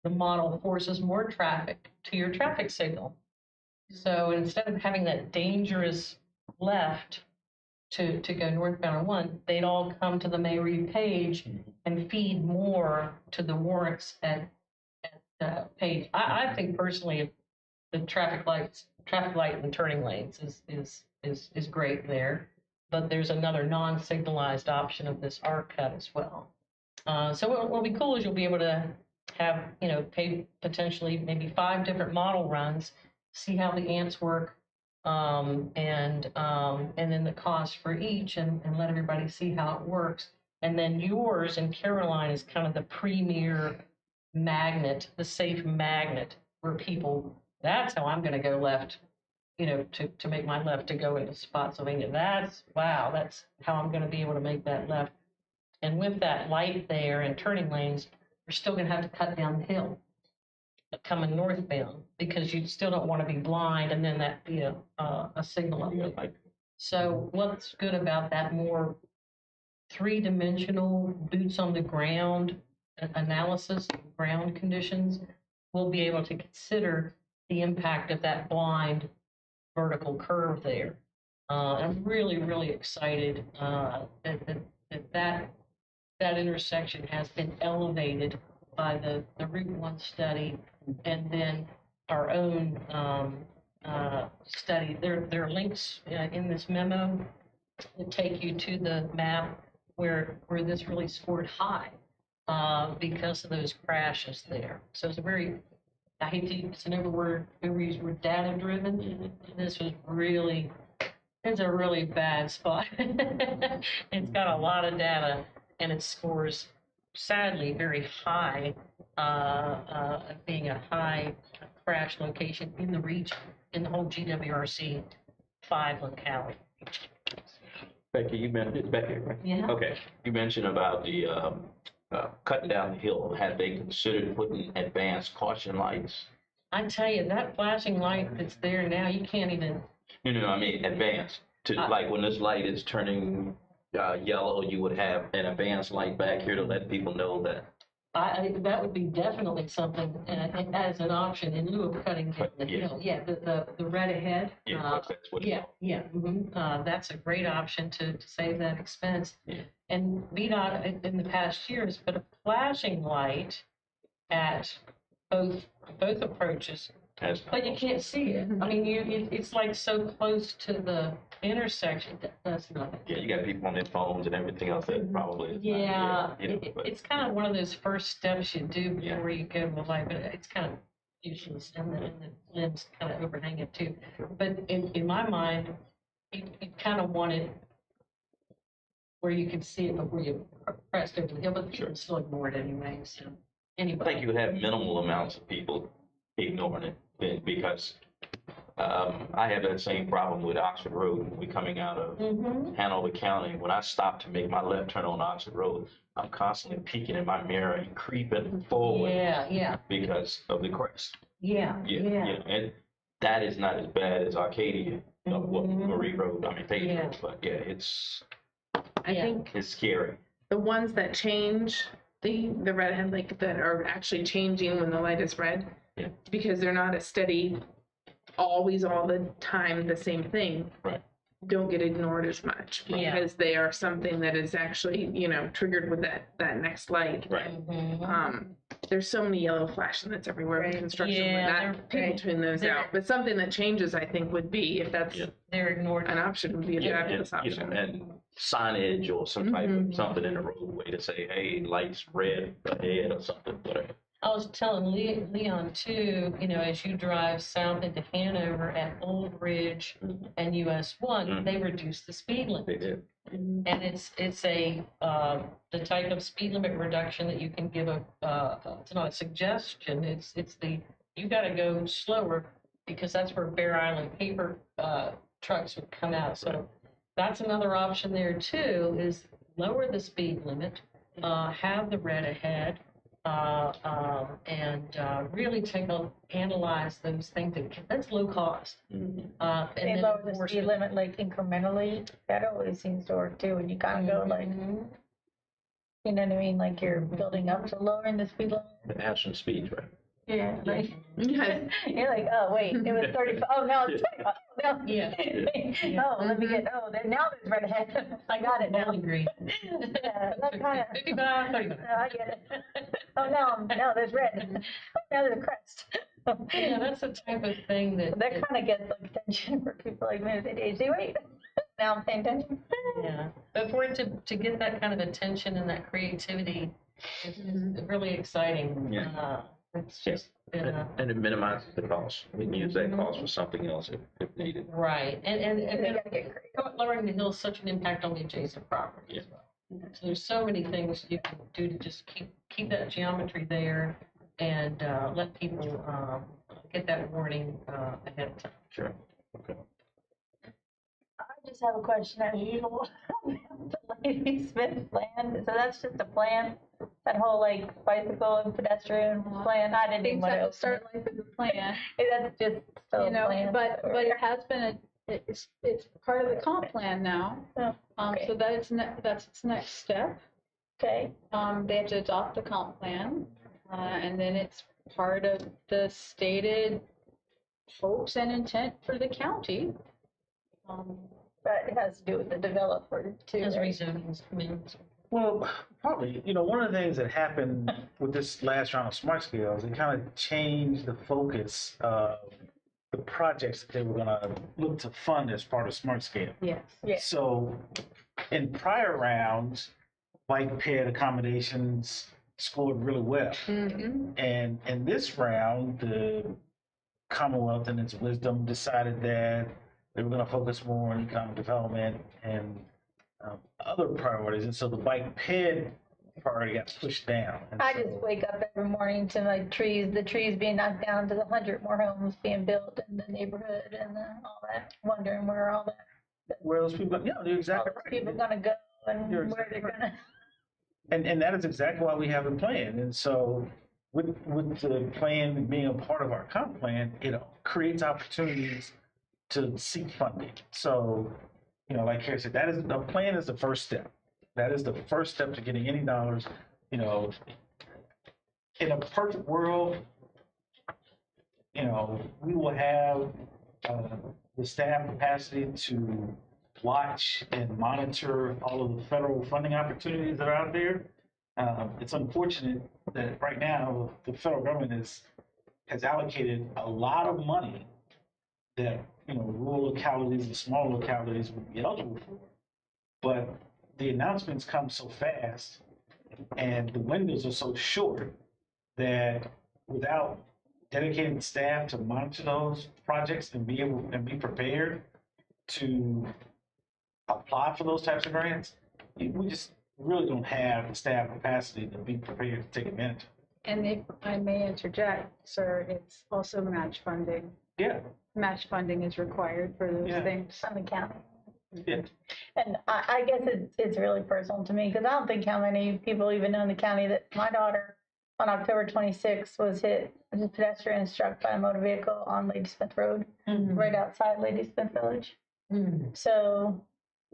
Speaker 2: the model forces more traffic to your traffic signal. So instead of having that dangerous left to go northbound on 1, they'd all come to the Mayre Page and feed more to the warrants at Page. I think personally the traffic light and turning lanes is great there. But there's another non-signalized option of this arc cut as well. So what will be cool is you'll be able to have, pay potentially maybe 5 different model runs, see how the ants work, and then the cost for each, and let everybody see how it works. And then yours in Caroline is kind of the premier magnet, the safe magnet where people, that's how I'm going to go left, to make my left to go into Spotsylvania. That's how I'm going to be able to make that left. And with that light there and turning lanes, you're still going to have to cut down the hill. coming northbound, because you still don't want to be blind and then that be a signal up there. So what's good about that more three-dimensional boots on the ground analysis of ground conditions, we'll be able to consider the impact of that blind vertical curve there. I'm really, really excited that intersection has been elevated by the Route 1 study and then our own study. There are links in this memo that take you to the map where this really scored high because of those crashes there. So it's a very, I hate to use an overuse word data driven. This was really, it's a really bad spot. It's got a lot of data and it scores sadly very high, being a high crash location in the region, in the whole GWRC 5 locality.
Speaker 1: Becky, you mentioned, Becky, right?
Speaker 2: Yeah.
Speaker 1: Okay, you mentioned about the cutting down the hill. Have they considered putting advanced caution lights?
Speaker 2: I tell you, that flashing light that's there now, you can't even,
Speaker 1: No, I mean advanced. To like when this light is turning yellow, you would have an advanced light back here to let people know that.
Speaker 2: that would be definitely something as an option in lieu of cutting down the
Speaker 1: Yeah.
Speaker 2: hill. Yeah, the red ahead.
Speaker 1: Yeah, that's what.
Speaker 2: That's a great option to save that expense.
Speaker 1: Yeah.
Speaker 2: And VDOT in the past years put a flashing light at both approaches, but you can't see it. I mean, it's like so close to the intersection that that's nothing.
Speaker 1: Yeah, you got people on their phones and everything else that probably. Is
Speaker 2: Yeah,
Speaker 1: not, but
Speaker 2: it's kind of one of those first steps you do before you go to the light, but it's kind of useless, and the limbs kind of overhang it too. But in my mind, you kind of want it where you can see it before you pressed over the hill, but people still ignore it anyway. So
Speaker 1: I think
Speaker 2: anyway,
Speaker 1: you would have minimal amounts of people ignoring it because I have that same problem with Oxford Road when we coming out of Hanover County. When I stop to make my left turn on Oxford Road, I'm constantly peeking in my mirror and creeping forward
Speaker 2: yeah,
Speaker 1: because of the crest.
Speaker 2: yeah.
Speaker 1: And that is not as bad as Arcadia, Marie Road, Page
Speaker 2: Yeah.
Speaker 1: Road, but yeah, it's
Speaker 5: I think
Speaker 1: scary.
Speaker 5: the ones that change the redhead, like that are actually changing when the light is red,
Speaker 1: Yeah.
Speaker 5: because they're not a steady, always all the time the same thing.
Speaker 1: Right.
Speaker 5: Don't get ignored as much
Speaker 2: Yeah.
Speaker 5: because they are something that is actually, triggered with that next light.
Speaker 1: Right.
Speaker 5: There's so many yellow flashing that's everywhere with
Speaker 6: Right.
Speaker 5: construction.
Speaker 2: Yeah,
Speaker 5: Not
Speaker 2: they're-
Speaker 5: people
Speaker 6: right.
Speaker 5: tune those
Speaker 2: They're-
Speaker 5: out, but something that changes, I think, would be if that's
Speaker 1: Yeah.
Speaker 2: They're ignored.
Speaker 5: an option, would be a
Speaker 1: Yeah,
Speaker 5: fabulous
Speaker 1: and,
Speaker 5: option.
Speaker 1: and signage or some type of something in the roadway to say, hey, lights red ahead or something, whatever.
Speaker 2: I was telling Leon too, as you drive south into Hanover at Old Ridge and US 1, they reduced the speed
Speaker 1: They
Speaker 2: limit.
Speaker 1: did.
Speaker 2: And it's the type of speed limit reduction that you can give it's not a suggestion, it's you gotta go slower because that's where Bear Island paper trucks would come out. So that's another option there too, is lower the speed limit, have the red ahead, and really analyze those things. That's low cost. And
Speaker 6: They
Speaker 2: then
Speaker 6: lower the speed
Speaker 2: enforcement.
Speaker 6: limit like incrementally. That always seems to work too. When you kind of go like,
Speaker 2: Mhm.
Speaker 6: you know what I mean? Like you're building up to lowering the speed limit.
Speaker 1: Have some speeds, right?
Speaker 6: Yeah. Like,
Speaker 5: Yes.
Speaker 6: you're like, oh wait, it was 35. Oh no, it's 25. No.
Speaker 2: Yeah.
Speaker 6: Oh, let me get. Oh, now there's red ahead. I got it now.
Speaker 2: Bowling green.
Speaker 6: Yeah, that kind of.
Speaker 2: 55, 35.
Speaker 6: No, I get it. Oh no, there's red. Oh, now there's a crest.
Speaker 2: Yeah, that's the type of thing that.
Speaker 6: That kind of gets like attention for people like me. They say, wait, now I'm paying attention.
Speaker 2: Yeah, but for it to get that kind of attention and that creativity is really exciting.
Speaker 1: Yeah.
Speaker 2: It's just been
Speaker 1: And it minimizes the cost. We can use that cost for something else if needed.
Speaker 2: right, and
Speaker 6: They gotta get creative.
Speaker 2: lowering the hill is such an impact on the adjacent property as well. So there's so many things you can do to just keep that geometry there and let people get that warning ahead of time.
Speaker 1: Sure. Okay.
Speaker 6: I just have a question as usual. The Lady Smith plan, so that's just a plan That whole like bicycle and pedestrian plan, I didn't even
Speaker 4: Things
Speaker 6: want
Speaker 4: have
Speaker 6: to
Speaker 4: to start life as a plan,
Speaker 6: That's just still
Speaker 4: you know,
Speaker 6: a plan.
Speaker 4: but it has been it's part of the comp plan now.
Speaker 6: Oh, okay.
Speaker 4: So that's its next step.
Speaker 6: Okay,
Speaker 4: They have to adopt the comp plan, and then it's part of the stated hopes and intent for the county.
Speaker 6: but it has to do with the developer too,
Speaker 2: As
Speaker 6: right?
Speaker 2: rezonings come in.
Speaker 3: Well, probably, one of the things that happened with this last round of smart scales, it kind of changed the focus of the projects that they were gonna look to fund as part of smart scale.
Speaker 4: Yes.
Speaker 6: Yeah.
Speaker 3: So in prior rounds, bike ped accommodations scored really well.
Speaker 5: Mhm.
Speaker 3: And in this round, the Commonwealth in its wisdom decided that they were going to focus more on economic development and other priorities. And so the bike ped priority got pushed down. And
Speaker 6: I
Speaker 3: so-
Speaker 6: just wake up every morning to like the trees being knocked down, to the 100 more homes being built in the neighborhood and all that, wondering where all that,
Speaker 3: where those people, yeah, you're
Speaker 6: all
Speaker 3: exactly
Speaker 6: those
Speaker 3: right.
Speaker 6: people gonna go and
Speaker 3: You're
Speaker 6: where they're
Speaker 3: exactly
Speaker 6: gonna.
Speaker 3: And that is exactly why we have a plan. And so with the plan being a part of our comp plan, it creates opportunities to seek funding. So, like Carrie said, the plan is the first step. That is the first step to getting any dollars. In a perfect world, we will have the staff capacity to watch and monitor all of the federal funding opportunities that are out there. It's unfortunate that right now the federal government has allocated a lot of money that rural localities and small localities would be eligible for, but the announcements come so fast and the windows are so short that without dedicating staff to monitor those projects and be prepared to apply for those types of grants, we just really don't have the staff capacity to be prepared to take advantage of it.
Speaker 4: And if I may interject, sir, it's also match funding.
Speaker 3: Yeah,
Speaker 4: Match funding is required for those
Speaker 3: Yeah.
Speaker 4: things.
Speaker 6: On the county.
Speaker 3: yeah.
Speaker 6: And I guess it's really personal to me because I don't think how many people even know in the county that my daughter on October 26th was hit, was a pedestrian struck by a motor vehicle on Ladysmith Road, right outside Ladysmith Village. So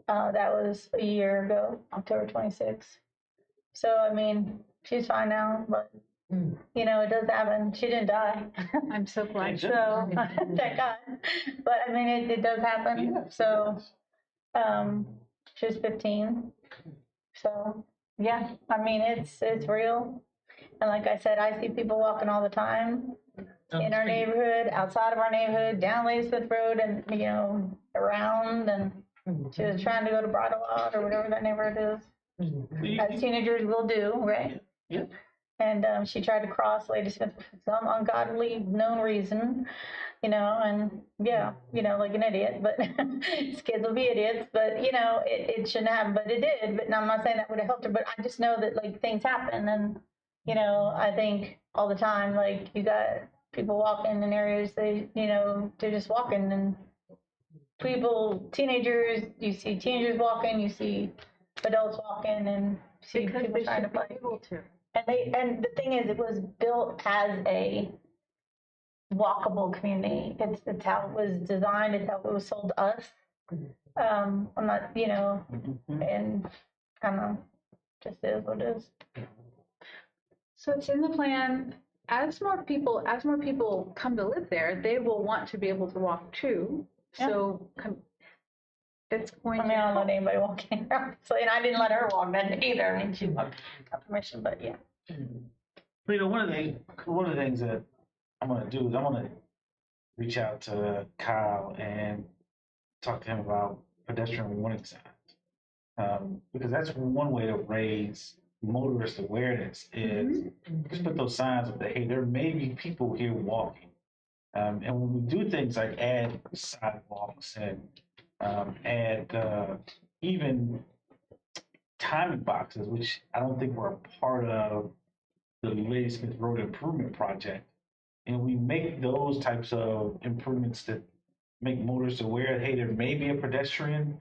Speaker 6: that was a year ago, October 26th. So, I mean, she's fine now, but, it does happen. She didn't die.
Speaker 4: I'm so glad.
Speaker 6: So, thank God. But, I mean, it does happen.
Speaker 3: Yeah.
Speaker 6: So, she was 15. So, yeah, I mean, it's real. And like I said, I see people walking all the time in our neighborhood, outside of our neighborhood, down Ladysmith Road and, around. And she was trying to go to Bridle Out or whatever that neighborhood is. As teenagers will do, right?
Speaker 3: Yeah.
Speaker 6: And she tried to cross Ladysmith for some ungodly known reason, and yeah, like an idiot, but kids will be idiots, but it shouldn't happen, but it did. But I'm not saying that would have helped her, but I just know that like things happen. And, I think all the time, like you got people walking in areas, they're just walking, and teenagers, you see teenagers walking, you see adults walking, and you see
Speaker 4: Because
Speaker 6: people
Speaker 4: they
Speaker 6: trying to
Speaker 4: should be
Speaker 6: play.
Speaker 4: able to.
Speaker 6: And the thing is, it was built as a walkable community. It's how it was designed. It's how it was sold to us. I'm not, and kind of just is what it is.
Speaker 4: So it's in the plan. As more people come to live there, they will want to be able to walk too. So it's going
Speaker 6: I mean, I don't
Speaker 4: to.
Speaker 6: let anybody walking around. So, and I didn't let her walk that day either. I mean, she got permission, but yeah.
Speaker 3: But, one of the things that I'm going to do is I'm going to reach out to Kyle and talk to him about pedestrian warning signs. Because that's one way to raise motorist awareness is just put those signs up that, hey, there may be people here walking. And when we do things like add sidewalks and add even timing boxes, which I don't think were a part of the Ladysmith Road Improvement Project, and we make those types of improvements that make motorists aware, hey, there may be a pedestrian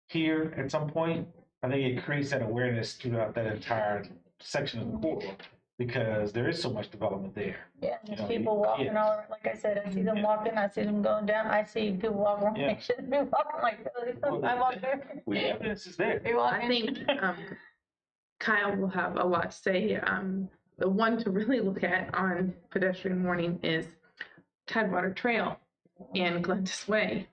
Speaker 3: here at some point. I think it creates that awareness throughout that entire section of the corridor because there is so much development there.
Speaker 6: Yeah,
Speaker 3: You
Speaker 6: there's
Speaker 3: know,
Speaker 6: people walking
Speaker 3: yeah.
Speaker 6: all around. Like I said, I see them walking. I see them going down. I see people walking around.
Speaker 3: Yeah.
Speaker 6: They shouldn't be walking like that. I walk there.
Speaker 3: The evidence is there.
Speaker 6: They walking.
Speaker 5: I think Kyle will have a lot to say. The one to really look at on pedestrian warning is Tidewater Trail and Glentis Way.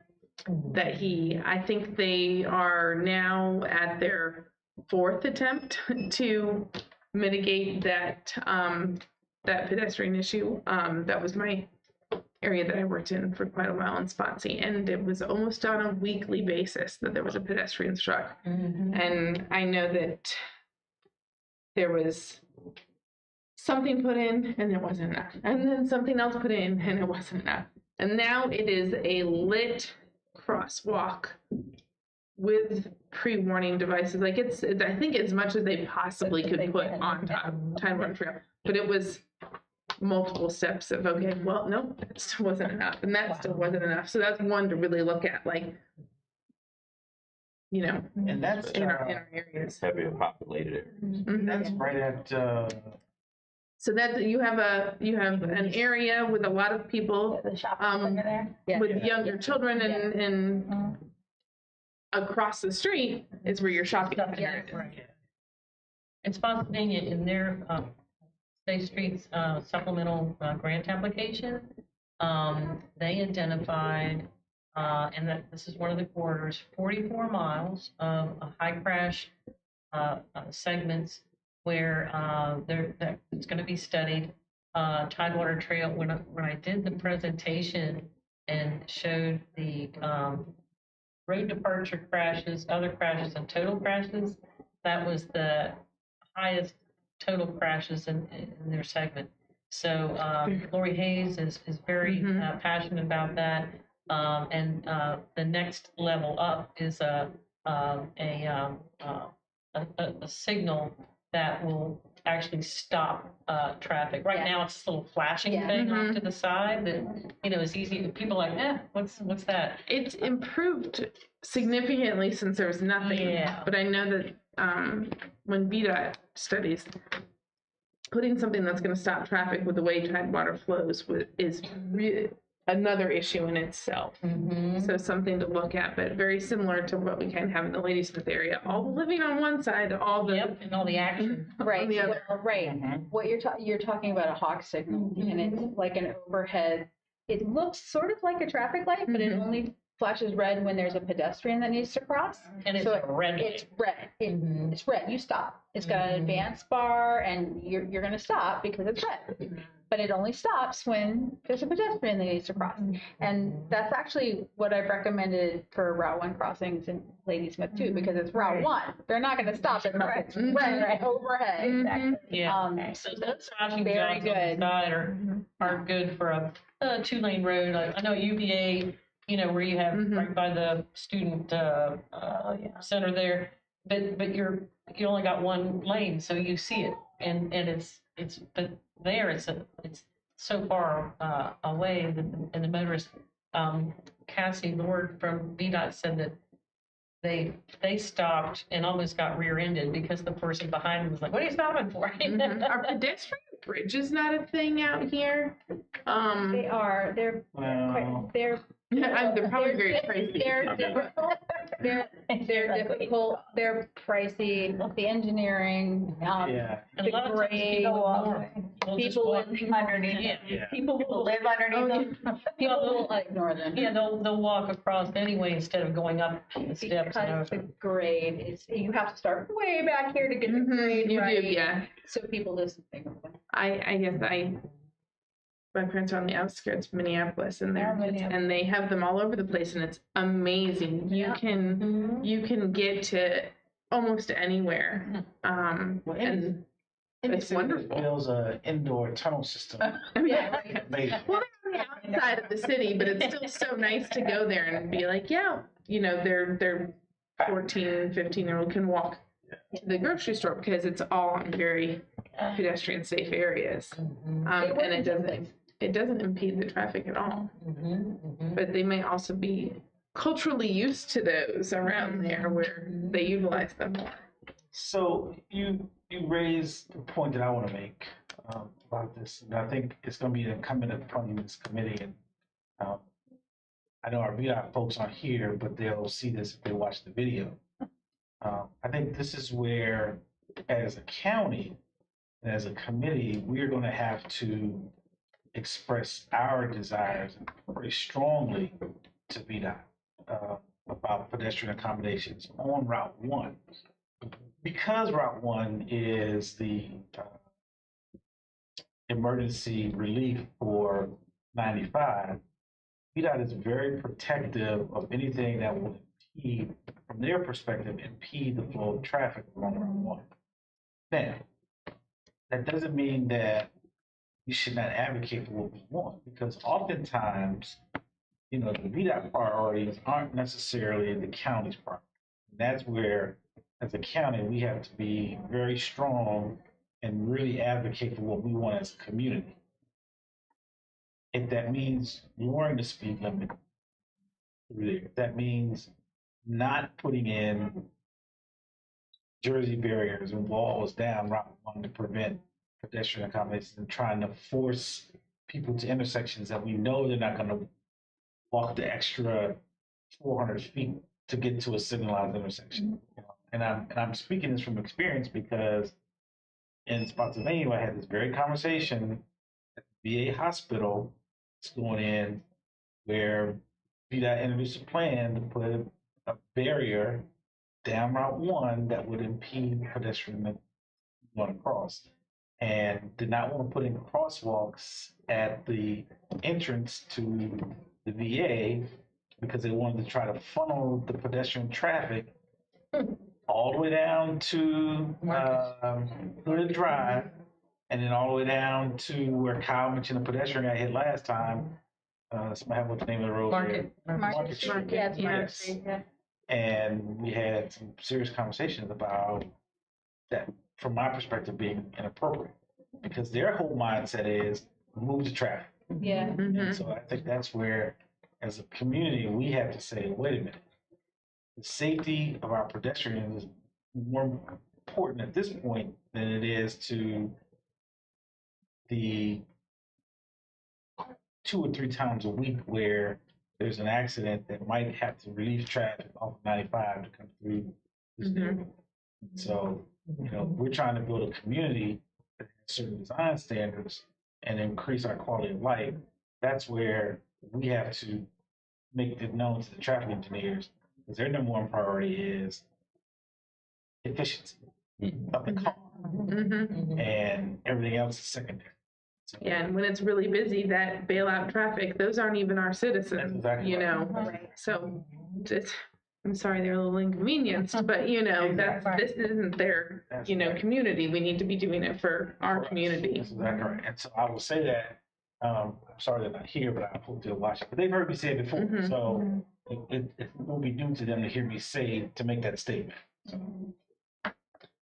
Speaker 5: I think they are now at their 4th attempt to mitigate that that pedestrian issue. That was my area that I worked in for quite a while in Spotsy, and it was almost on a weekly basis that there was a pedestrian struck. And I know that there was something put in and it wasn't enough, and then something else put in and it wasn't enough, and now it is a lit crosswalk with pre-warning devices. Like it's I think as much as they possibly could put on Tidewater Trail, but it was multiple steps of okay, well, no, that still wasn't enough, and that still wasn't enough. So that's one to really look at, like, you know,
Speaker 3: And that's
Speaker 5: in our areas.
Speaker 1: Heavily populated areas.
Speaker 5: Mhm.
Speaker 3: that's right at
Speaker 5: So that you have an area with a lot of people
Speaker 6: The shopping center there.
Speaker 4: Yeah.
Speaker 5: with younger children and
Speaker 6: Mhm.
Speaker 5: across the street is where your shopping
Speaker 6: Yeah.
Speaker 5: center is.
Speaker 2: Right. In Spotsylvania, in their Safe Streets supplemental grant application, they identified, and that this is one of the corridors, 44 miles of high crash segments where it's going to be studied. Tidewater Trail, when I did the presentation and showed the road departure crashes, other crashes, and total crashes, that was the highest total crashes in their segment. So Lori Hayes is very passionate about that. And the next level up is a signal that will actually stop traffic. Right now, it's this little flashing
Speaker 4: Yeah.
Speaker 2: thing off to the side that, you know, is easy. People are like, what's that?
Speaker 5: It's improved significantly since there was nothing.
Speaker 2: Yeah.
Speaker 5: But I know that when VDOT studies, putting something that's going to stop traffic with the way Tidewater flows is another issue in itself. So something to look at, but very similar to what we kind of have in the Ladysmith area. All the living on one side, all the
Speaker 2: Yep, and all the action.
Speaker 4: Right,
Speaker 5: on the other.
Speaker 4: well, right. What you're talking about a hawk signal, and it's like an overhead. It looks sort of like a traffic light, but it only flashes red when there's a pedestrian that needs to cross.
Speaker 2: And it's
Speaker 4: So
Speaker 2: a red
Speaker 4: It's
Speaker 2: light.
Speaker 4: red. It's red. You stop. It's got an advance bar, and you're going to stop because it's red. But it only stops when there's a pedestrian that needs to cross. And that's actually what I've recommended for Route 1 crossings in Ladysmith too, because it's Route 1. They're not going to stop unless it's red overhead.
Speaker 6: Exactly.
Speaker 2: Yeah. So those flashing
Speaker 4: Very
Speaker 2: jobs on the
Speaker 4: good.
Speaker 2: side are good for a 2-lane road. I know UVA, you know, where you have right by the student center there, but you only got one lane, so you see it, and it's but there it's so far away, and the motorist, Cassie Lord from VDOT said that they stopped and almost got rear-ended because the person behind them was like, "What are you stopping for?"
Speaker 5: Are pedestrian bridges not a thing out here?
Speaker 4: They are. They're
Speaker 3: well,
Speaker 4: they're
Speaker 5: They're probably very pricey.
Speaker 4: They're difficult. They're difficult. They're pricey. The engineering.
Speaker 3: yeah,
Speaker 2: And a lot of times
Speaker 4: grade,
Speaker 2: people will
Speaker 4: people
Speaker 6: underneath
Speaker 2: Yeah.
Speaker 3: yeah.
Speaker 6: People will live underneath them.
Speaker 4: people will ignore them.
Speaker 2: Yeah, they'll walk across anyway instead of going up the steps. And
Speaker 4: Because the
Speaker 2: over.
Speaker 4: grade is, you have to start way back here to get the grade
Speaker 5: You
Speaker 4: right.
Speaker 5: do, yeah.
Speaker 4: So people just ignore them.
Speaker 5: I guess my parents are on the outskirts of Minneapolis, and and they have them all over the place, and it's amazing. You can get to almost anywhere,
Speaker 3: Well,
Speaker 5: and it's wonderful.
Speaker 3: Builds an indoor tunnel system.
Speaker 5: Yeah.
Speaker 3: Amazing.
Speaker 5: Well, they're on the outside of the city, but it's still so nice to go there and be like, yeah, you know, their 14, 15-year-old can walk to the grocery store because it's all in very pedestrian safe areas. And it doesn't impede the traffic at all. But they may also be culturally used to those around there where they utilize them more.
Speaker 3: So you raised the point that I want to make about this, and I think it's going to be incumbent upon this committee. And um, I know our VDOT folks aren't here, but they'll see this if they watch the video. I think this is where, as a county and as a committee, we're going to have to express our desires very strongly to VDOT about pedestrian accommodations on Route 1. Because Route 1 is the emergency relief for 95, VDOT is very protective of anything that will impede, from their perspective, impede the flow of traffic along Route 1. Now, that doesn't mean that we should not advocate for what we want, because oftentimes, the VDOT priorities aren't necessarily the county's priority. And that's where, as a county, we have to be very strong and really advocate for what we want as a community. If that means lowering the speed limit, if that means not putting in Jersey barriers and walls down Route 1 to prevent pedestrian accommodations, and trying to force people to intersections that we know they're not going to walk the extra 400 feet to get to a signalized intersection. And I'm speaking this from experience, because in Spotsylvania, I had this very conversation at the VA hospital. It's going in where VDOT introduced a plan to put a barrier down Route 1 that would impede pedestrian going across, and did not want to put in crosswalks at the entrance to the VA, because they wanted to try to funnel the pedestrian traffic all the way down to Hood Drive, and then all the way down to where Kyle mentioned the pedestrian got hit last time. Somebody have what's the name of the road?
Speaker 2: Market
Speaker 3: Street.
Speaker 4: Yeah, it's Market
Speaker 3: Yes.
Speaker 4: Street, yeah.
Speaker 3: And we had some serious conversations about that, from my perspective, being inappropriate, because their whole mindset is move the traffic.
Speaker 4: Yeah.
Speaker 3: And so I think that's where, as a community, we have to say, wait a minute, the safety of our pedestrians is more important at this point than it is to the 2 or 3 times a week where there's an accident that might have to relieve traffic off of 95 to come through this neighborhood. So, we're trying to build a community that has certain design standards and increase our quality of life. That's where we have to make it known to the traffic engineers, because their number one priority is efficiency of the car, and everything else is secondary. So,
Speaker 5: Yeah, and when it's really busy, that bailout traffic, those aren't even our citizens,
Speaker 3: That's exactly
Speaker 4: Right.
Speaker 5: So just, I'm sorry they're a little inconvenienced, but this isn't their,
Speaker 3: That's right.
Speaker 5: community. We need to be doing it for our community.
Speaker 3: That's exactly right. And so I will say that, I'm sorry they're not here, but I hope they'll watch it. But they've heard me say it before, so it will be new to them to hear me say, to make that statement.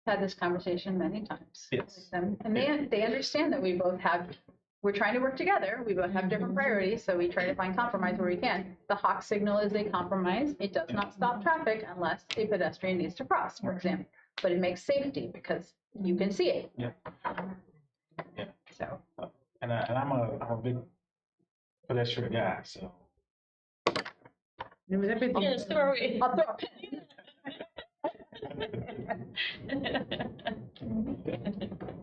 Speaker 4: Had this conversation many times.
Speaker 3: Yes.
Speaker 4: with them. And they understand that we're trying to work together. We both have different priorities, so we try to find compromise where we can. The Hawk signal is a compromise. It does not stop traffic unless a pedestrian needs to cross, for example. But it makes safety because you can see it.
Speaker 3: Yeah. Yeah.
Speaker 4: So.
Speaker 3: And I'm a big pedestrian guy, so.
Speaker 5: And with everything.
Speaker 2: Yeah, story.
Speaker 4: I'll throw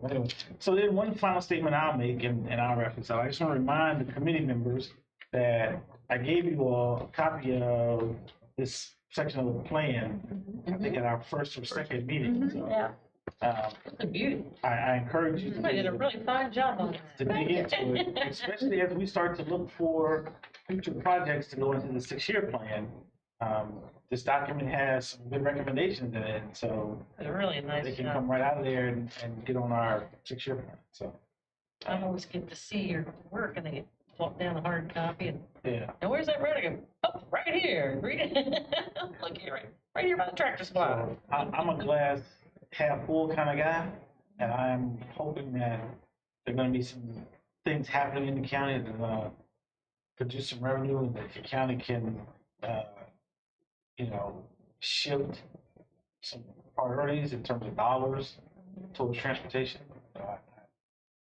Speaker 3: Anyway, so then one final statement I'll make, and I'll reference out. I just want to remind the committee members that I gave you all a copy of this section of the plan, I think at our first or second meeting. So,
Speaker 6: Yeah.
Speaker 3: I encourage you
Speaker 2: Somebody did a really fine job on it.
Speaker 3: to dig into it, especially as we start to look for future projects to go into the 6-year plan. This document has some good recommendations in it, so
Speaker 2: Did a really nice
Speaker 3: they can
Speaker 2: job.
Speaker 3: come right out of there and get on our 6-year plan. So,
Speaker 2: I always get to see your work and they walk down a hard copy and,
Speaker 3: yeah.
Speaker 2: now where's that writing? Oh, right here. Read it. Look here, right here by the tractor supply.
Speaker 3: So I'm a glass half full kind of guy, and I'm hoping that there are going to be some things happening in the county that are going to produce some revenue, and that the county can, shift some priorities in terms of dollars towards transportation. I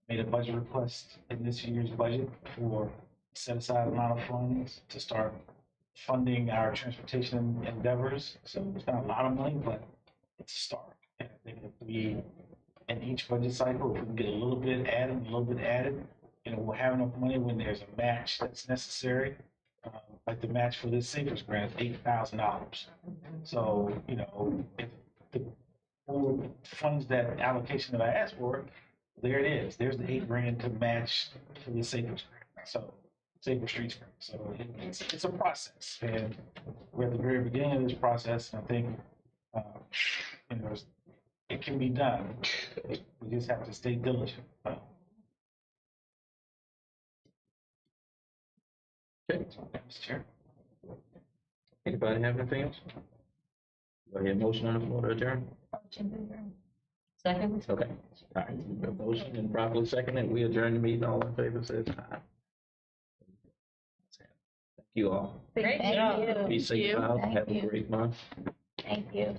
Speaker 3: made a budget request in this year's budget for set aside amount of funds to start funding our transportation endeavors. So it's not a lot of money, but it's a start. And I think if we, in each budget cycle, if we can get a little bit added, we'll have enough money when there's a match that's necessary. Like the match for this Savers grant, $8,000. So, if the board funds that allocation that I asked for, there it is. There's the $8,000 to match for the Savers grant. So, Safer Streets grant. So it's a process, and we're at the very beginning of this process. And I think, it can be done. We just have to stay diligent.
Speaker 1: Okay.
Speaker 3: Mr. Chair.
Speaker 1: Anybody have anything else? Do I hear a motion on the floor to adjourn?
Speaker 2: Second?
Speaker 1: Okay. All right, we have a motion and properly seconded. We adjourn the meeting. All in favor says aye. Thank you all.
Speaker 2: Great
Speaker 6: Thank
Speaker 2: job.
Speaker 6: you.
Speaker 1: Be safe
Speaker 5: you.
Speaker 1: out.
Speaker 6: Thank
Speaker 1: Have a
Speaker 6: you.
Speaker 1: great month.
Speaker 6: Thank you.